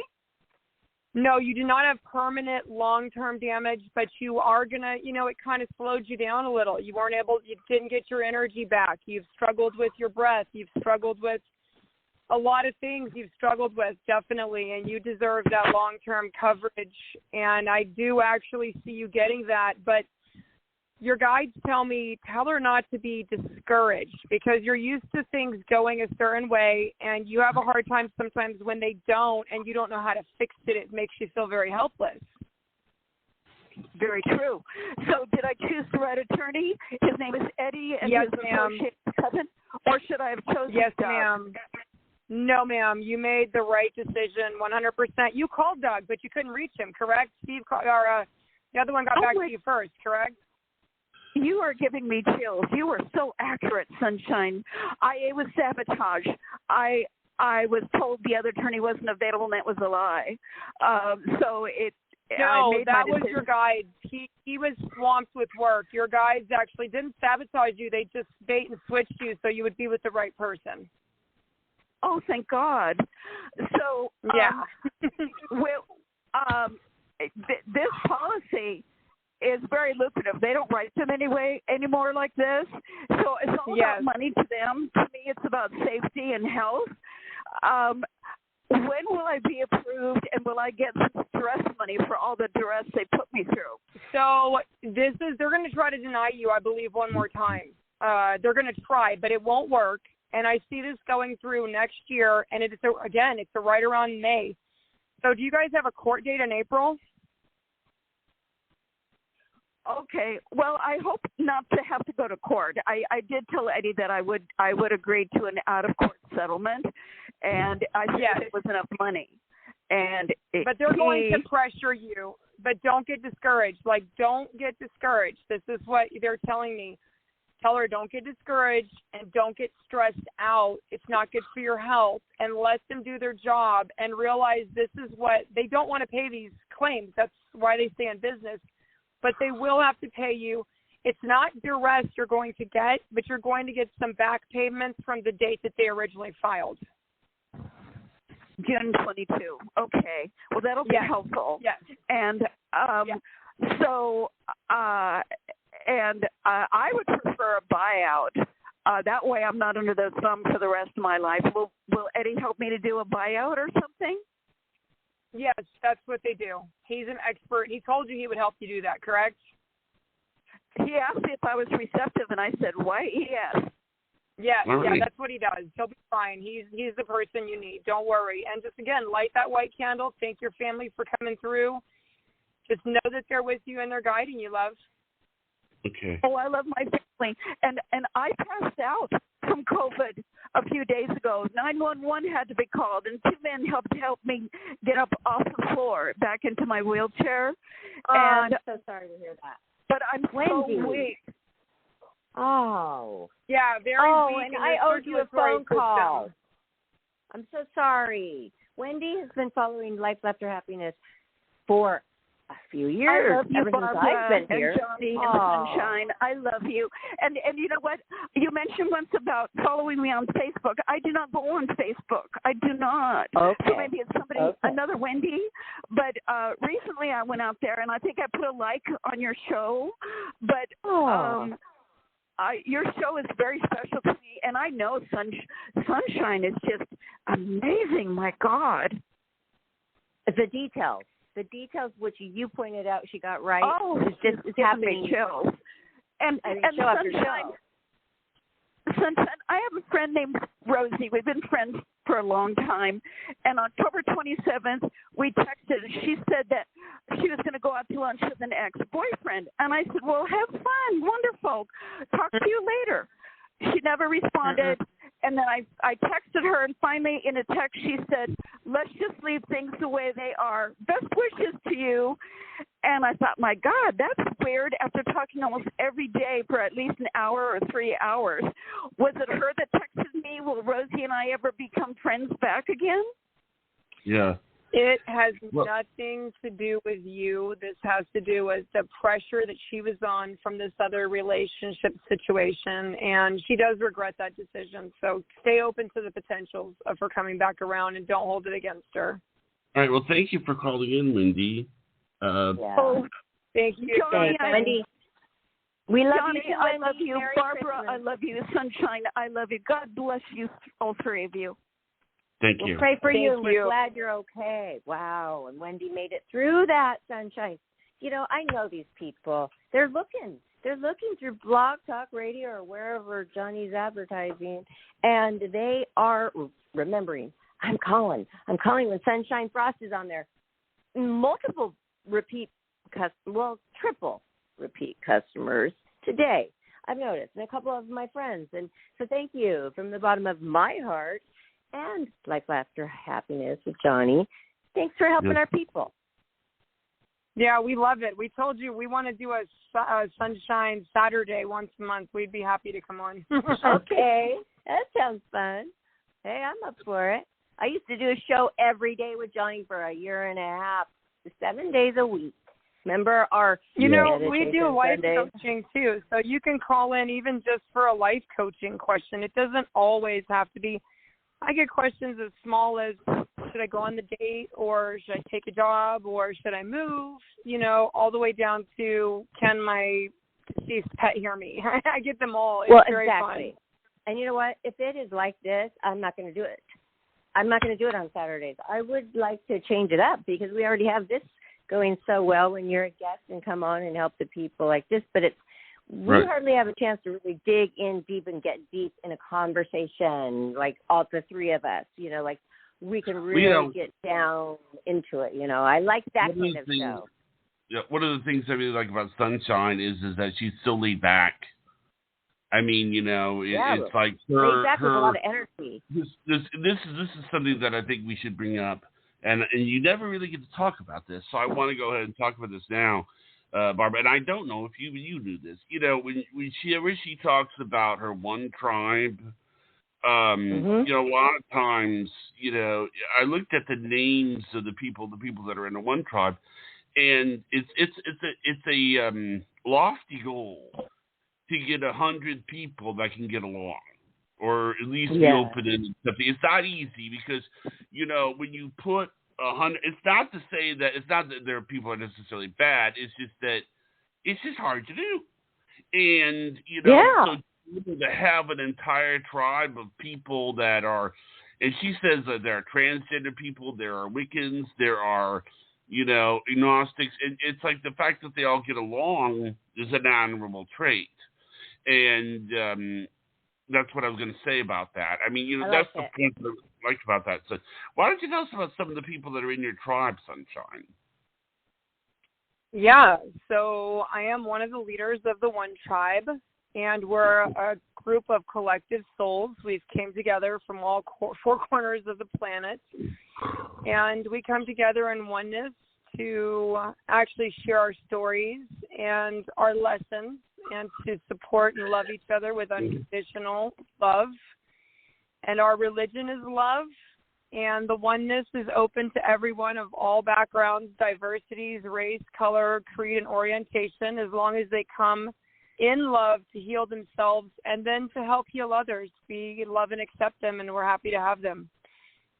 No, you do not have permanent long-term damage, but you are going to, it kind of slowed you down a little. You didn't get your energy back. You've struggled with your breath. You've struggled with a lot of things you've struggled with, definitely, and you deserve that long-term coverage, and I do actually see you getting that, but your guides tell her not to be discouraged because you're used to things going a certain way, and you have a hard time sometimes when they don't, and you don't know how to fix it. It makes you feel very helpless. Very true. So did I choose the right attorney? His name is Eddie, and yes, his ma'am. associate Kevin, or should I have chosen Yes, Doug? ma'am. No, ma'am. You made the right decision, 100%. You called Doug, but you couldn't reach him, correct? Steve, or the other one got back to you first, correct? You are giving me chills. You are so accurate, Sunshine. It was sabotage. I was told the other attorney wasn't available, and that was a lie. No, that was your guide. He was swamped with work. Your guides actually didn't sabotage you. They just bait and switched you so you would be with the right person. Oh, thank God. So, yeah. This policy is very lucrative. They don't write them anymore like this. So it's all about money to them. To me, it's about safety and health. When will I be approved, and will I get some stress money for all the duress they put me through? So they're going to try to deny you, I believe, one more time. They're going to try, but it won't work. And I see this going through next year, and it's right around May. So do you guys have a court date in April? Okay. Well, I hope not to have to go to court. I did tell Eddie that I would agree to an out-of-court settlement, and I said it was enough money. But they're going to pressure you. But don't get discouraged. Don't get discouraged. This is what they're telling me. Tell her don't get discouraged and don't get stressed out. It's not good for your health. And let them do their job and realize this is what they don't want to pay these claims. That's why they stay in business. But they will have to pay you. It's not duress you're going to get, but you're going to get some back payments from the date that they originally filed. June 22. Okay. Well, that'll be helpful. Yes. And I would prefer a buyout. That way I'm not under the thumb for the rest of my life. Will Eddie help me to do a buyout or something? Yes, that's what they do. He's an expert. He told you he would help you do that, correct? He asked me if I was receptive, and I said, "Why? Yes." Yeah, that's what he does. He'll be fine. He's the person you need. Don't worry. And just, again, light that white candle. Thank your family for coming through. Just know that they're with you and they're guiding you, love. Okay. Oh, I love my family. And I passed out from COVID a few days ago. 911 had to be called, and 2 men helped me get up off the floor back into my wheelchair. I'm so sorry to hear that. but I'm Wendy. so weak. Oh. Yeah, very weak. And I owed you a phone call. I'm so sorry. Wendy has been following Life After Happiness for a few years. I love you, ever Barbara, since I've been here. and Johnny and Sunshine. I love you. And you know what? You mentioned once about following me on Facebook. I do not go on Facebook. I do not. Okay. So maybe it's somebody, another Wendy. But recently I went out there, and I think I put a like on your show. But your show is very special to me, and I know Sunshine is just amazing. My God. The details which you pointed out she got right. It's happening. Chills. And Sunshine, I have a friend named Rosie. We've been friends for a long time. And October 27th, we texted. She said that she was going to go out to lunch with an ex-boyfriend. And I said, well, have fun. Wonderful. Talk to you later. She never responded. And then I texted her, and finally in a text she said, let's just leave things the way they are. Best wishes to you. And I thought, my God, that's weird after talking almost every day for at least an hour or 3 hours. Was it her that texted me? Will Rosie and I ever become friends back again? Yeah. It has nothing to do with you. This has to do with the pressure that she was on from this other relationship situation, and she does regret that decision. So stay open to the potentials of her coming back around, and don't hold it against her. All right. Well, thank you for calling in, Wendy. Thank you, Wendy. We love Johnny, you. I love you. Merry Barbara, Christmas. I love you. Sunshine, I love you. God bless you, all three of you. Thank you. We'll pray for you, and you. we're glad you're okay. Wow, and Wendy made it through that, Sunshine. You know, I know these people. They're looking through Blog Talk Radio or wherever Johnny's advertising, and they are remembering, I'm calling when Sunshine Frost is on there. Multiple triple repeat customers today, I've noticed, and a couple of my friends. And so thank you from the bottom of my heart. And Life After Happiness with Johnny. Thanks for helping our people. Yeah, we love it. We told you we want to do a Sunshine Saturday once a month. We'd be happy to come on. Okay, that sounds fun. Hey, I'm up for it. I used to do a show every day with Johnny for a year and a half, 7 days a week. Remember our... we do life coaching too, so you can call in even just for a life coaching question. It doesn't always have to be... I get questions as small as, should I go on the date, or should I take a job, or should I move, all the way down to, can my deceased pet hear me? I get them all. It's very exactly. fun. And you know what? If it is like this, I'm not going to do it. I'm not going to do it on Saturdays. I would like to change it up because we already have this going so well when you're a guest and come on and help the people like this, but we hardly have a chance to really dig in deep and get deep in a conversation, like all the three of us, like we can really get down into it, I like that kind of show. Yeah, one of the things I really like about Sunshine is that she's still laid back. I mean, it's like her laid back with a lot of energy. This is something that I think we should bring up, and you never really get to talk about this, so I want to go ahead and talk about this now. Barbara, and I don't know if you knew this. When she talks about her one tribe, a lot of times, I looked at the names of the people that are in the one tribe, and it's a lofty goal to get 100 people that can get along, or at least be open-ended. It's not easy because when you put 100. It's not that there are people that are necessarily bad. It's just that it's just hard to do, and so to have an entire tribe of people that are, and she says that there are transgender people, there are Wiccans, there are agnostics, and it's like the fact that they all get along is an admirable trait, and that's what I was going to say about that. I mean, that's the point that I like about that. So why don't you tell us about some of the people that are in your tribe, Sunshine? Yeah, so I am one of the leaders of the One Tribe, and we're a group of collective souls. We've came together from all four corners of the planet, and we come together in oneness to actually share our stories and our lessons and to support and love each other with unconditional love. And our religion is love, and the oneness is open to everyone of all backgrounds, diversities, race, color, creed, and orientation, as long as they come in love to heal themselves and then to help heal others. We love and accept them, and we're happy to have them.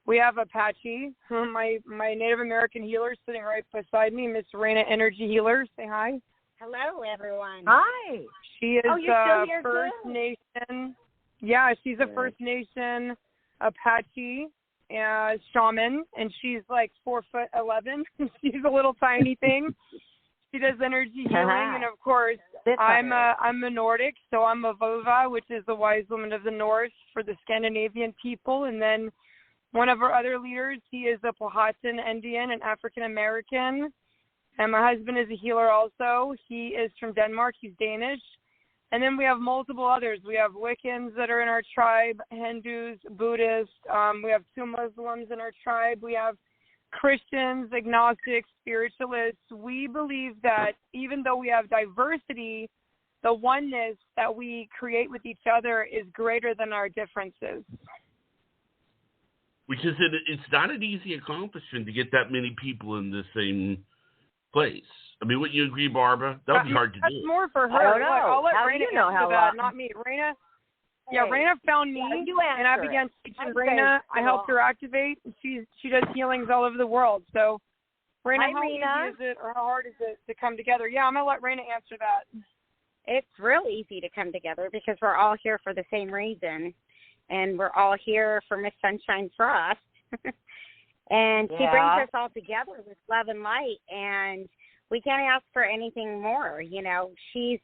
We have Apache, my Native American healer, sitting right beside me, Miss Raina Energy Healer. Say hi. Hello, everyone. Hi. She is you're still First here, Nation. Yeah, she's a First Nation Apache shaman, and she's like 4'11". She's a little tiny thing. She does energy healing, and of course, I'm a Nordic, so I'm a Vova, which is the wise woman of the North for the Scandinavian people, and then one of our other leaders, he is a Powhatan Indian and African American, and my husband is a healer also. He is from Denmark. He's Danish. And then we have multiple others. We have Wiccans that are in our tribe, Hindus, Buddhists. We have 2 Muslims in our tribe. We have Christians, agnostics, spiritualists. We believe that even though we have diversity, the oneness that we create with each other is greater than our differences. Which is it's not an easy accomplishment to get that many people in the same place. I mean, wouldn't you agree, Barbara? That would be hard to do. That's more for her. I don't know. I'll let How Raina do you know answer how that, not me. Raina, Raina found me, and I began teaching Raina. I helped her activate. She does healings all over the world. So, Raina, how easy is it or how hard is it to come together? Yeah, I'm going to let Raina answer that. It's real easy to come together because we're all here for the same reason, and we're all here for Miss Sunshine's Frost. And she brings us all together with love and light, and we can't ask for anything more. You know, she's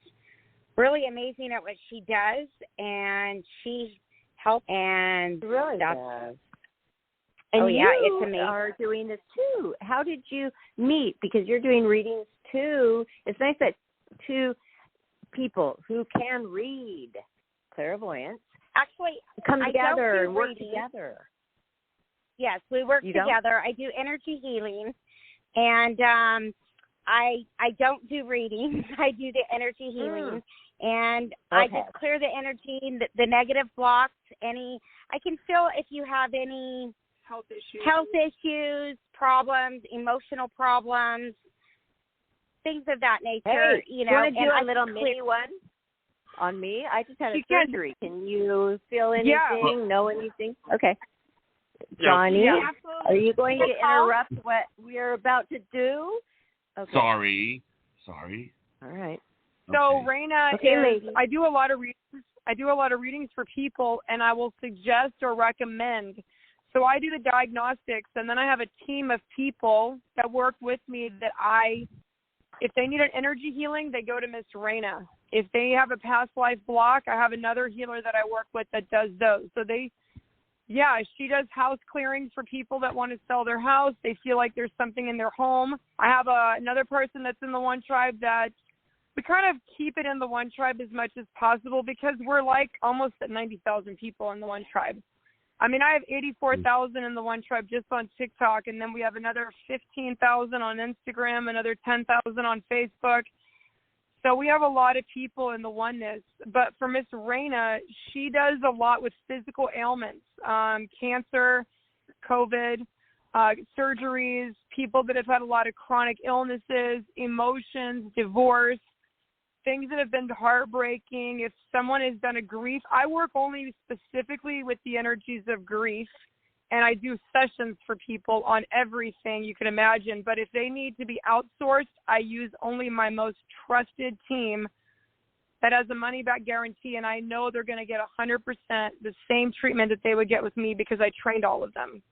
really amazing at what she does, and she helps. And really does. And it's amazing. Are doing this too. How did you meet? Because you're doing readings too. It's nice that 2 people who can read, clairvoyance, actually come together and work together. Yes, we work together. I do energy healing, and I don't do readings. I do the energy healing, and I just clear the energy, the negative blocks. I can feel if you have any health issues, problems, emotional problems, things of that nature. Hey, you want to do a little mini one on me? I just had a surgery. Can you feel anything? Know anything? Okay. Johnny, are you going to interrupt what we're about to do? Okay. Sorry. All right. So Raina, I do a lot of readings. I do a lot of readings for people, and I will suggest or recommend. So I do the diagnostics, and then I have a team of people that work with me that if they need an energy healing, they go to Miss Raina. If they have a past life block, I have another healer that I work with that does those. So she does house clearings for people that want to sell their house. They feel like there's something in their home. I have another person that's in the one tribe that we kind of keep it in the one tribe as much as possible because we're like almost at 90,000 people in the one tribe. I mean, I have 84,000 in the one tribe just on TikTok, and then we have another 15,000 on Instagram, another 10,000 on Facebook. So we have a lot of people in the oneness. But for Miss Raina, she does a lot with physical ailments, cancer, COVID, surgeries, people that have had a lot of chronic illnesses, emotions, divorce, things that have been heartbreaking. If someone has done a grief, I work only specifically with the energies of grief. And I do sessions for people on everything you can imagine. But if they need to be outsourced, I use only my most trusted team that has a money-back guarantee, and I know they're going to get 100% the same treatment that they would get with me because I trained all of them.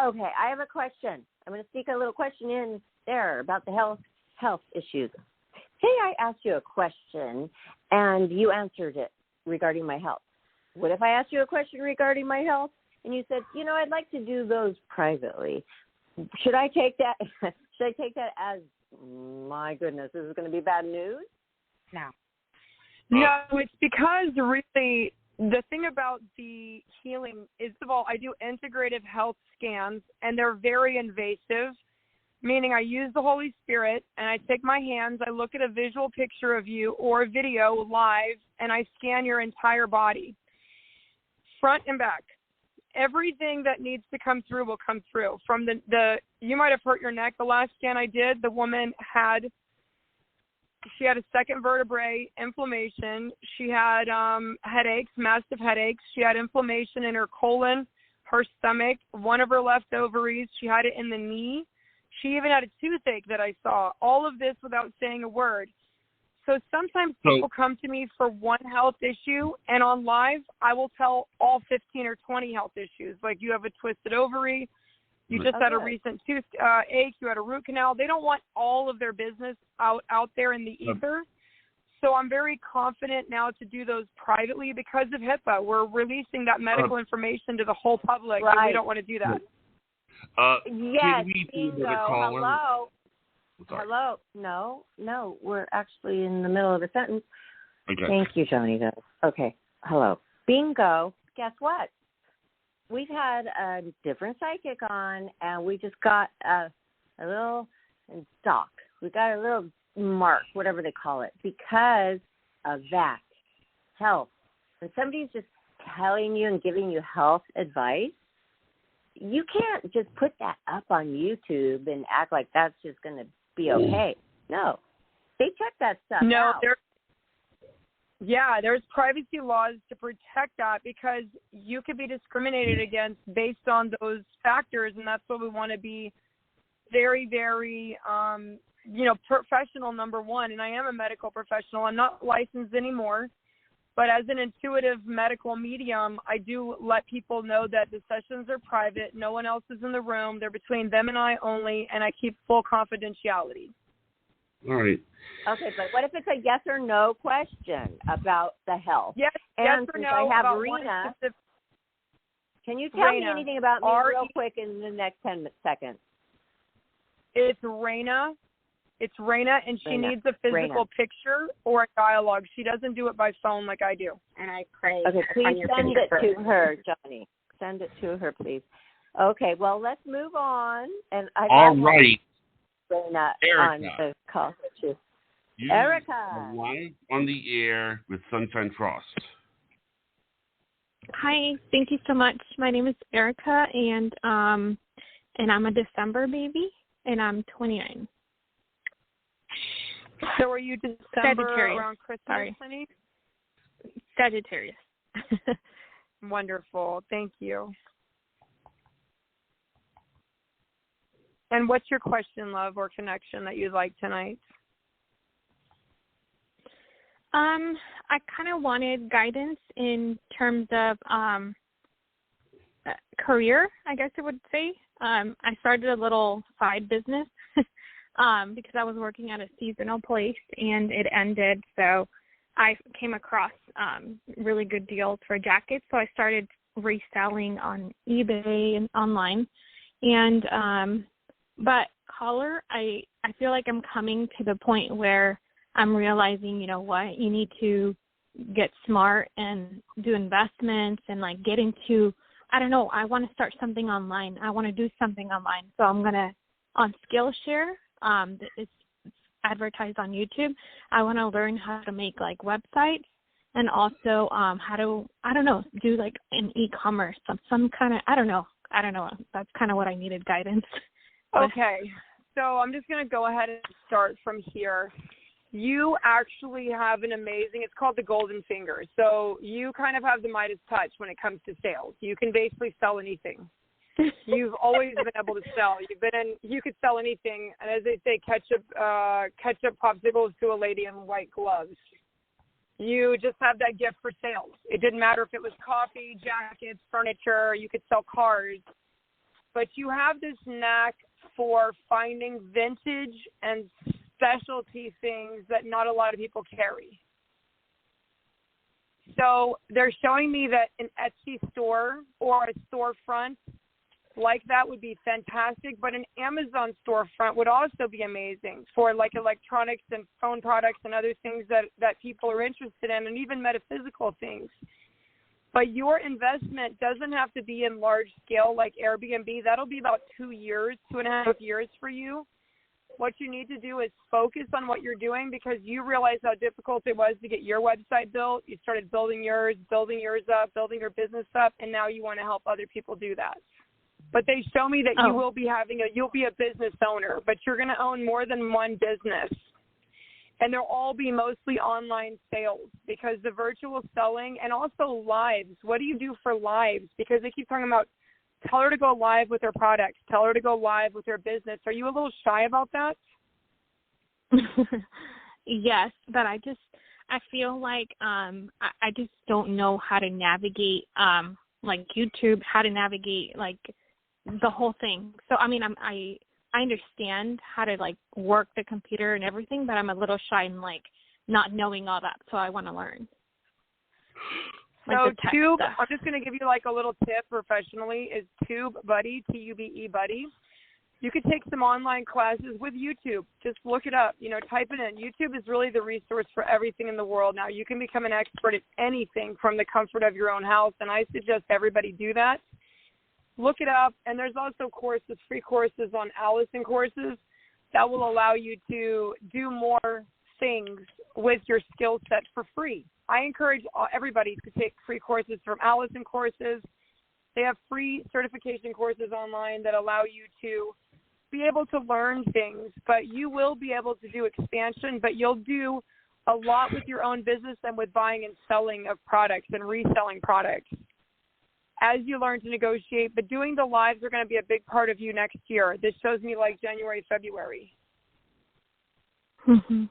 Okay, I have a question. I'm going to sneak a little question in there about the health issues. Say I asked you a question, and you answered it regarding my health. What if I asked you a question regarding my health? And you said, I'd like to do those privately. Should I take that? Should I take that as, my goodness, this is going to be bad news? No, it's because really the thing about the healing is, of all, I do integrative health scans, and they're very invasive. meaning I use the Holy Spirit, and I take my hands, I look at a visual picture of you or a video live, and I scan your entire body, front and back. Everything that needs to come through will come through. From the you might have hurt your neck. The last scan I did, the woman had a second vertebrae inflammation. She had headaches, massive headaches. She had inflammation in her colon, her stomach, one of her left ovaries. She had it in the knee. She even had a toothache that I saw. All of this without saying a word. So sometimes people come to me for one health issue, and on live, I will tell all 15 or 20 health issues. Like, you have a twisted ovary, you just had a recent tooth ache, you had a root canal. They don't want all of their business out there in the ether. So I'm very confident now to do those privately because of HIPAA. We're releasing that medical information to the whole public, and we don't want to do that. Yes, bingo. Hello. No, we're actually in the middle of a sentence. Okay. Thank you, Johnny. Okay. Hello. Bingo. Guess what? We've had a different psychic on, and we just got a little stock. We got a little mark, whatever they call it, because of that. Health. When somebody's just telling you and giving you health advice, you can't just put that up on YouTube and act like that's just going to be okay. No. They check that stuff out. There's privacy laws to protect that, because you could be discriminated against based on those factors, and that's what we want to be very, very, professional, number one. And I am a medical professional. I'm not licensed anymore. But as an intuitive medical medium, I do let people know that the sessions are private. No one else is in the room. They're between them and I only, and I keep full confidentiality. All right. Okay, but what if it's a yes or no question about the health? Yes or no. I have about Rena. Can you tell me anything about me real quick in the next 10 seconds? It's Rena. And she needs a physical picture or a dialogue. She doesn't do it by phone like I do. And I pray. Okay, please send it to her, Johnny. Send it to her, please. Okay, well, let's move on. And all right. Rena Erica. on the call too. Erica. Live on the air with Sunshine Frost. Hi, thank you so much. My name is Erica, and I'm a December baby, and I'm 29. So are you December around Christmas, honey? Sagittarius. Wonderful. Thank you. And what's your question, love, or connection that you'd like tonight? I kind of wanted guidance in terms of career, I guess I would say. I started a little side business because I was working at a seasonal place and it ended. So I came across really good deals for jackets. So I started reselling on eBay and online. And but color, I feel like I'm coming to the point where I'm realizing, you know what, you need to get smart and do investments and like get into, I don't know, I want to start something online. I want to do something online. So I'm going to, on Skillshare, it's advertised on YouTube. I want to learn how to make like websites and also how to, I don't know, do like an e-commerce, some kind of, I don't know. That's kind of what I needed guidance. Okay. So I'm just going to go ahead and start from here. You actually have an amazing, it's called the golden finger. So you kind of have the Midas touch when it comes to sales. You can basically sell anything. You've always been able to sell. You could sell anything. And as they say, ketchup popsicles to a lady in white gloves. You just have that gift for sales. It didn't matter if it was coffee, jackets, furniture. You could sell cars. But you have this knack for finding vintage and specialty things that not a lot of people carry. So they're showing me that an Etsy store or a storefront like that would be fantastic, but an Amazon storefront would also be amazing for like electronics and phone products and other things that people are interested in, and even metaphysical things. But your investment doesn't have to be in large scale like Airbnb. That'll be about 2 years, 2.5 years for you. What you need to do is focus on what you're doing because you realize how difficult it was to get your website built. You started building yours up, building your business up, and now you want to help other people do that. But they show me that you'll be a business owner, but you're going to own more than one business. And they'll all be mostly online sales because the virtual selling and also lives. What do you do for lives? Because they keep talking about tell her to go live with her products. Tell her to go live with her business. Are you a little shy about that? Yes, but I feel like I just don't know how to navigate like YouTube, how to navigate like the whole thing. So I mean I understand how to like work the computer and everything, but I'm a little shy in like not knowing all that. So I want to learn. So Tube, I'm just going to give you like a little tip professionally, is Tube Buddy, T-U-B-E Buddy. You could take some online classes with YouTube. Just look it up, type it in. YouTube is really the resource for everything in the world now. You can become an expert at anything from the comfort of your own house, and I suggest everybody do that. Look it up, and there's also courses, free courses on Allison courses that will allow you to do more things with your skill set for free. I encourage everybody to take free courses from Allison courses. They have free certification courses online that allow you to be able to learn things, but you will be able to do expansion, but you'll do a lot with your own business and with buying and selling of products and reselling products as you learn to negotiate. But doing the lives are going to be a big part of you next year. This shows me like January, February. Mm-hmm.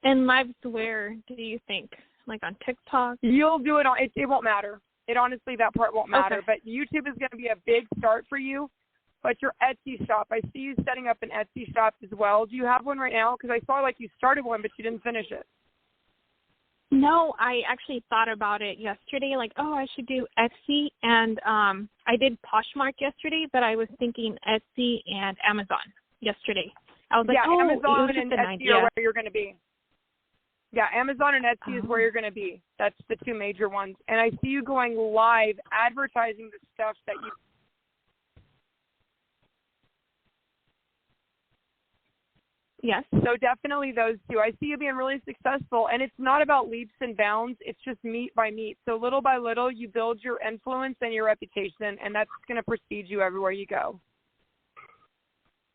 And lives where do you think? Like on TikTok? You'll do it on, it won't matter. It honestly, that part won't matter. Okay. But YouTube is going to be a big start for you. But your Etsy shop, I see you setting up an Etsy shop as well. Do you have one right now? Because I saw like you started one, but you didn't finish it. No, I actually thought about it yesterday. Like, I should do Etsy. And I did Poshmark yesterday, but I was thinking Etsy and Amazon yesterday. I was like, Amazon and Etsy are where you're going to be. Yeah, Amazon and Etsy is where you're going to be. That's the two major ones. And I see you going live advertising the stuff that you... Yes. So definitely those two. I see you being really successful. And it's not about leaps and bounds. It's just meat by meat. So little by little, you build your influence and your reputation, and that's going to precede you everywhere you go.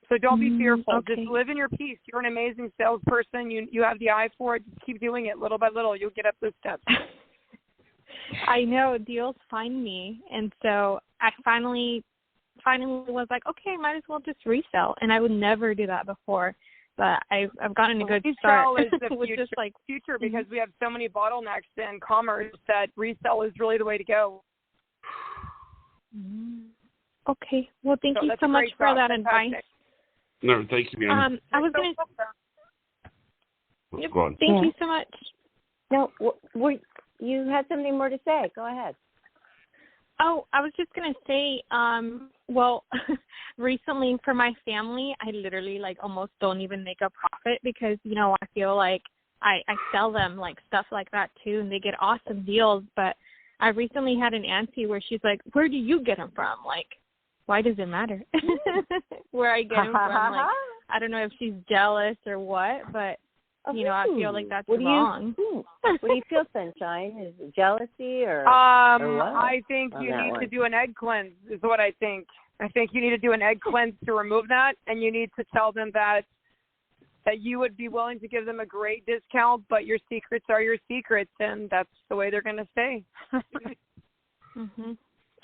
So don't be fearful. Okay. Just live in your peace. You're an amazing salesperson. You have the eye for it. Just keep doing it little by little. You'll get up those steps. I know. Deals find me. And so I finally was like, okay, might as well just resell. And I would never do that before. But I've gotten a good start. Resell is the future because we have so many bottlenecks in commerce that resell is really the way to go. Okay. Well, thank you so much for that advice. No, thank you, man. I was going to... Yep, thank you so much. No, you had something more to say. Go ahead. Oh, I was just going to say, well, recently for my family, I literally like almost don't even make a profit because, I feel like I sell them like stuff like that too, and they get awesome deals. But I recently had an auntie where she's like, where do you get them from? Like, why does it matter where I get them from? Like, I don't know if she's jealous or what, but, I feel like that's wrong. What do you feel, Sunshine? Is it jealousy or what? I think you need to do an egg cleanse is what I think. I think you need to do an egg cleanse to remove that, and you need to tell them that you would be willing to give them a great discount, but your secrets are your secrets, and that's the way they're going to stay.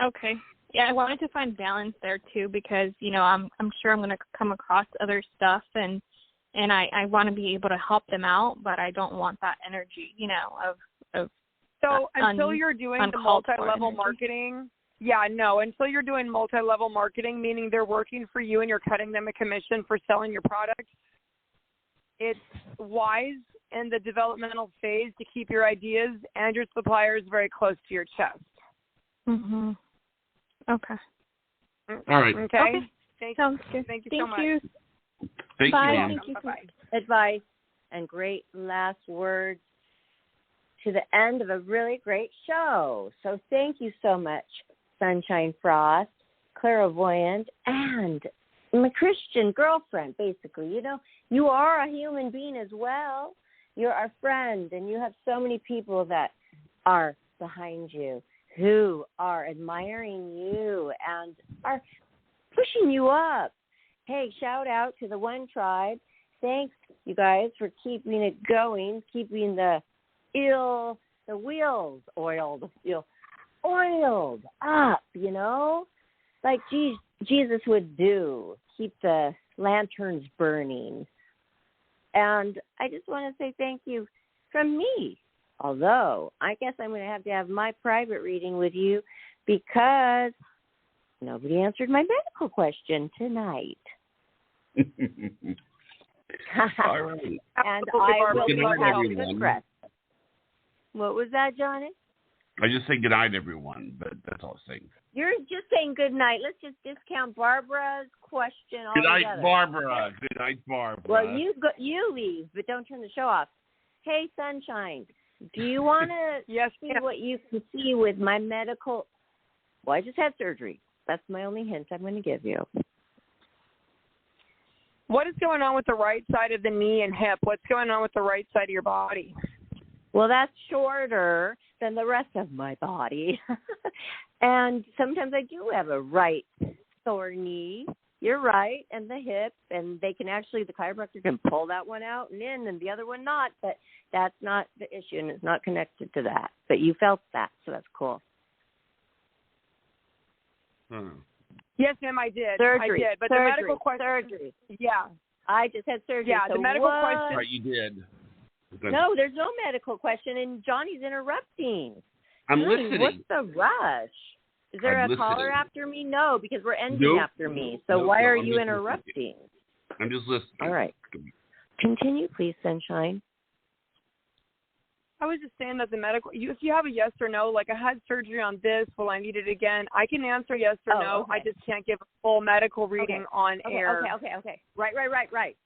Okay. Yeah, I wanted to find balance there too because, I'm sure I'm going to come across other stuff and I want to be able to help them out, but I don't want that energy, of So until you're doing the multi-level marketing, until you're doing multi-level marketing, meaning they're working for you and you're cutting them a commission for selling your product, it's wise in the developmental phase to keep your ideas and your suppliers very close to your chest. Okay. All right. Okay. Sounds good. Thank you so much. Thank Bye. you, Mom. Thank you. Advice and great last words to the end of a really great show. So thank you so much, Sunshine Frost, Clairvoyant, and my Christian girlfriend, basically. You know, you are a human being as well. You're our friend, and you have so many people that are behind you who are admiring you and are pushing you up. Hey, shout out to the One Tribe. Thanks, you guys, for keeping it going, keeping the wheels oiled up, you know, like Jesus would do. Keep the lanterns burning. And I just want to say thank you from me. Although I guess I'm going to have my private reading with you because nobody answered my medical question tonight. All right. And I will be having a stress. What was that, Johnny? I just say good night, everyone, but that's all I'm saying. You're just saying good night. Let's just discount Barbara's question altogether. Good night, Barbara. Good night, Barbara. Well, you leave, but don't turn the show off. Hey, Sunshine, do you want to see what you can see with my medical? Well, I just had surgery. That's my only hint I'm going to give you. What is going on with the right side of the knee and hip? What's going on with the right side of your body? Well, that's shorter than the rest of my body. And sometimes I do have a right sore knee. You're right, and the hip, and they can actually, the chiropractor can pull that one out and in, and the other one not, but that's not the issue, and it's not connected to that. But you felt that, so that's cool. Yes, ma'am, I did. Surgery. I did, but surgery. The medical question. Surgery. Yeah. I just had surgery. Yeah, so the medical question. Right, you did. No, there's no medical question, and Johnny's interrupting. I'm listening. What's the rush? Is there I'm a caller listening. after me? No, because we're ending after me. So why are you interrupting? I'm just listening. All right. Continue, please, Sunshine. I was just saying that the medical, if you have a yes or no, like I had surgery on this, will I need it again? I can answer yes or no. Okay. I just can't give a full medical reading on air. Okay. Right.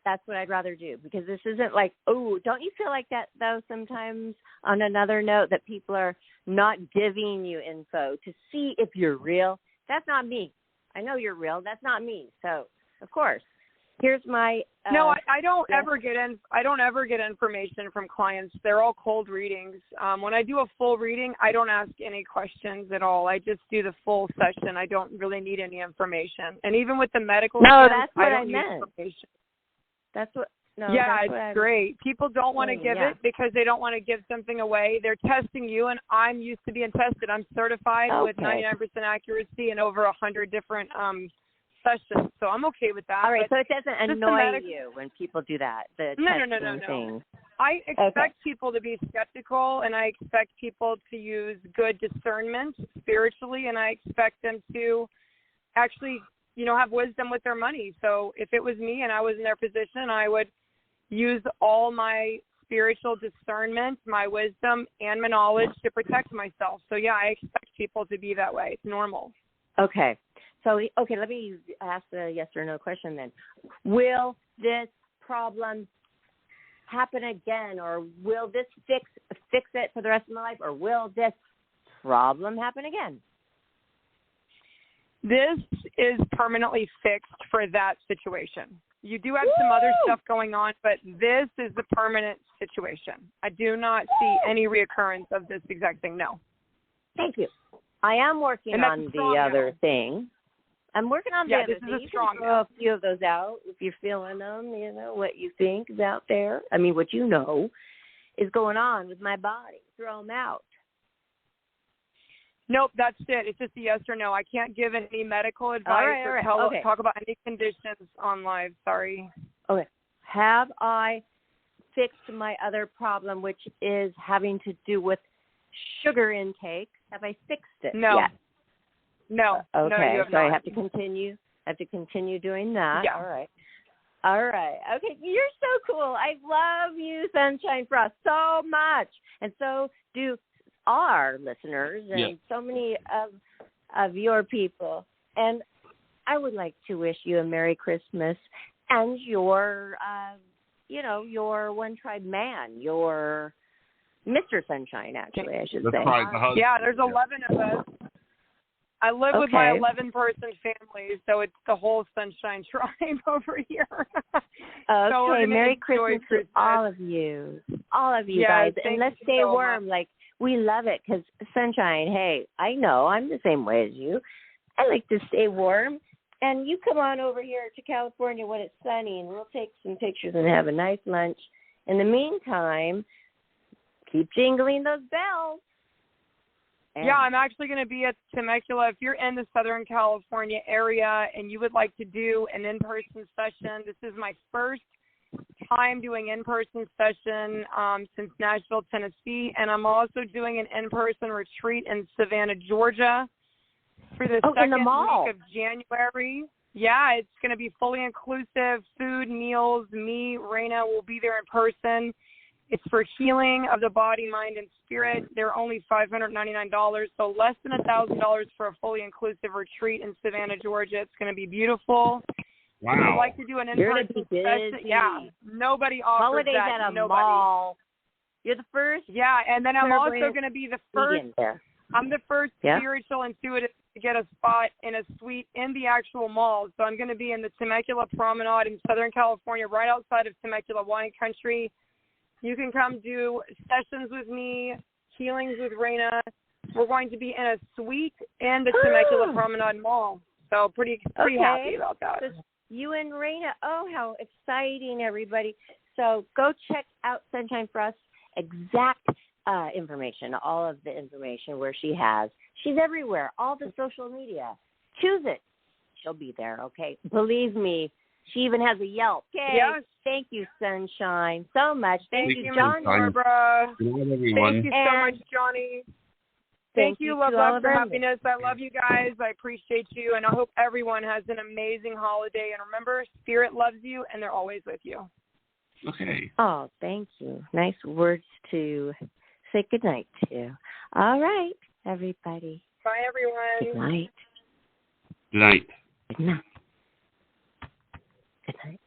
That's what I'd rather do, because this isn't like, oh, don't you feel like that, though, sometimes on another note, that people are not giving you info to see if you're real? That's not me. I know you're real. That's not me. So, of course, here's my... No, I don't ever get information from clients. They're all cold readings. When I do a full reading, I don't ask any questions at all. I just do the full session. I don't really need any information. And even with the medical... No, that's what I don't meant. need information. That's what. No, yeah, that's it's great. People don't want to give it because they don't want to give something away. They're testing you, and I'm used to being tested. I'm certified with 99% accuracy and over 100 different sessions, so I'm okay with that. All right, so it doesn't annoy you when people do that. No. Thing. I expect people to be skeptical, and I expect people to use good discernment spiritually, and I expect them to actually, have wisdom with their money. So if it was me and I was in their position, I would use all my spiritual discernment, my wisdom, and my knowledge to protect myself. So, yeah, I expect people to be that way. It's normal. Okay. So, let me ask the yes or no question then. Will this problem happen again, or will this fix it for the rest of my life, or will this problem happen again? This is permanently fixed for that situation. You do have some other stuff going on, but this is the permanent situation. I do not see any reoccurrence of this exact thing, no. Thank you. I am working on the other thing. I'm working on the other thing. You can throw a few of those out if you're feeling them, what you think is out there. I mean, what you know is going on with my body. Throw them out. Nope, that's it. It's just a yes or no. I can't give any medical advice or talk about any conditions on live. Sorry. Okay. Have I fixed my other problem, which is having to do with sugar intake? Have I fixed it yet? No. Okay, no, you have so not. I have to continue doing that. Yeah. All right. Okay, you're so cool. I love you, Sunshine Frost, so much. And so do our listeners and so many of your people. And I would like to wish you a Merry Christmas and your, your One Tribe man, your Mr. Sunshine, actually, I should say. That's right, the husband. Yeah, there's 11 of us. I live with my 11-person family, so it's the whole Sunshine Tribe over here. Okay, Merry Christmas to all of you. All of you guys. And let's stay warm. Like, we love it because Sunshine, hey, I know I'm the same way as you. I like to stay warm. And you come on over here to California when it's sunny, and we'll take some pictures and have a nice lunch. In the meantime, keep jingling those bells. And yeah, I'm actually going to be at Temecula. If you're in the Southern California area and you would like to do an in-person session, this is my first time doing in-person session since Nashville, Tennessee, and I'm also doing an in-person retreat in Savannah, Georgia for the second week of January. Yeah, it's going to be fully inclusive, food, meals. Me, Raina will be there in person. It's for healing of the body, mind, and spirit. They're only $599, so less than $1,000 for a fully inclusive retreat in Savannah, Georgia. It's going to be beautiful. Wow. I'd like to do an in-person session. Yeah, nobody offers Holidays that. at a nobody. Mall. You're the first. Yeah, and then I'm also going to be the first. I'm the first Yeah. spiritual intuitive to get a spot in a suite in the actual mall. So I'm going to be in the Temecula Promenade in Southern California, right outside of Temecula Wine Country. You can come do sessions with me, healings with Raina. We're going to be in a suite in the Temecula Promenade Mall. So pretty happy about that. So you and Raina, oh, how exciting, everybody. So go check out Sunshine for Us, exact information, all of the information where she has. She's everywhere, all the social media. Choose it. She'll be there, okay? Believe me. She even has a Yelp. Okay. Yes. Thank you, Sunshine, so much. Thank you, John. Barbara. Thank you so much, Johnny. Thank you, love for happiness. I love you guys. I appreciate you, and I hope everyone has an amazing holiday. And remember, Spirit loves you, and they're always with you. Okay. Oh, thank you. Nice words to say goodnight to. All right, everybody. Bye, everyone. Good night. Good night. Good night. Good night.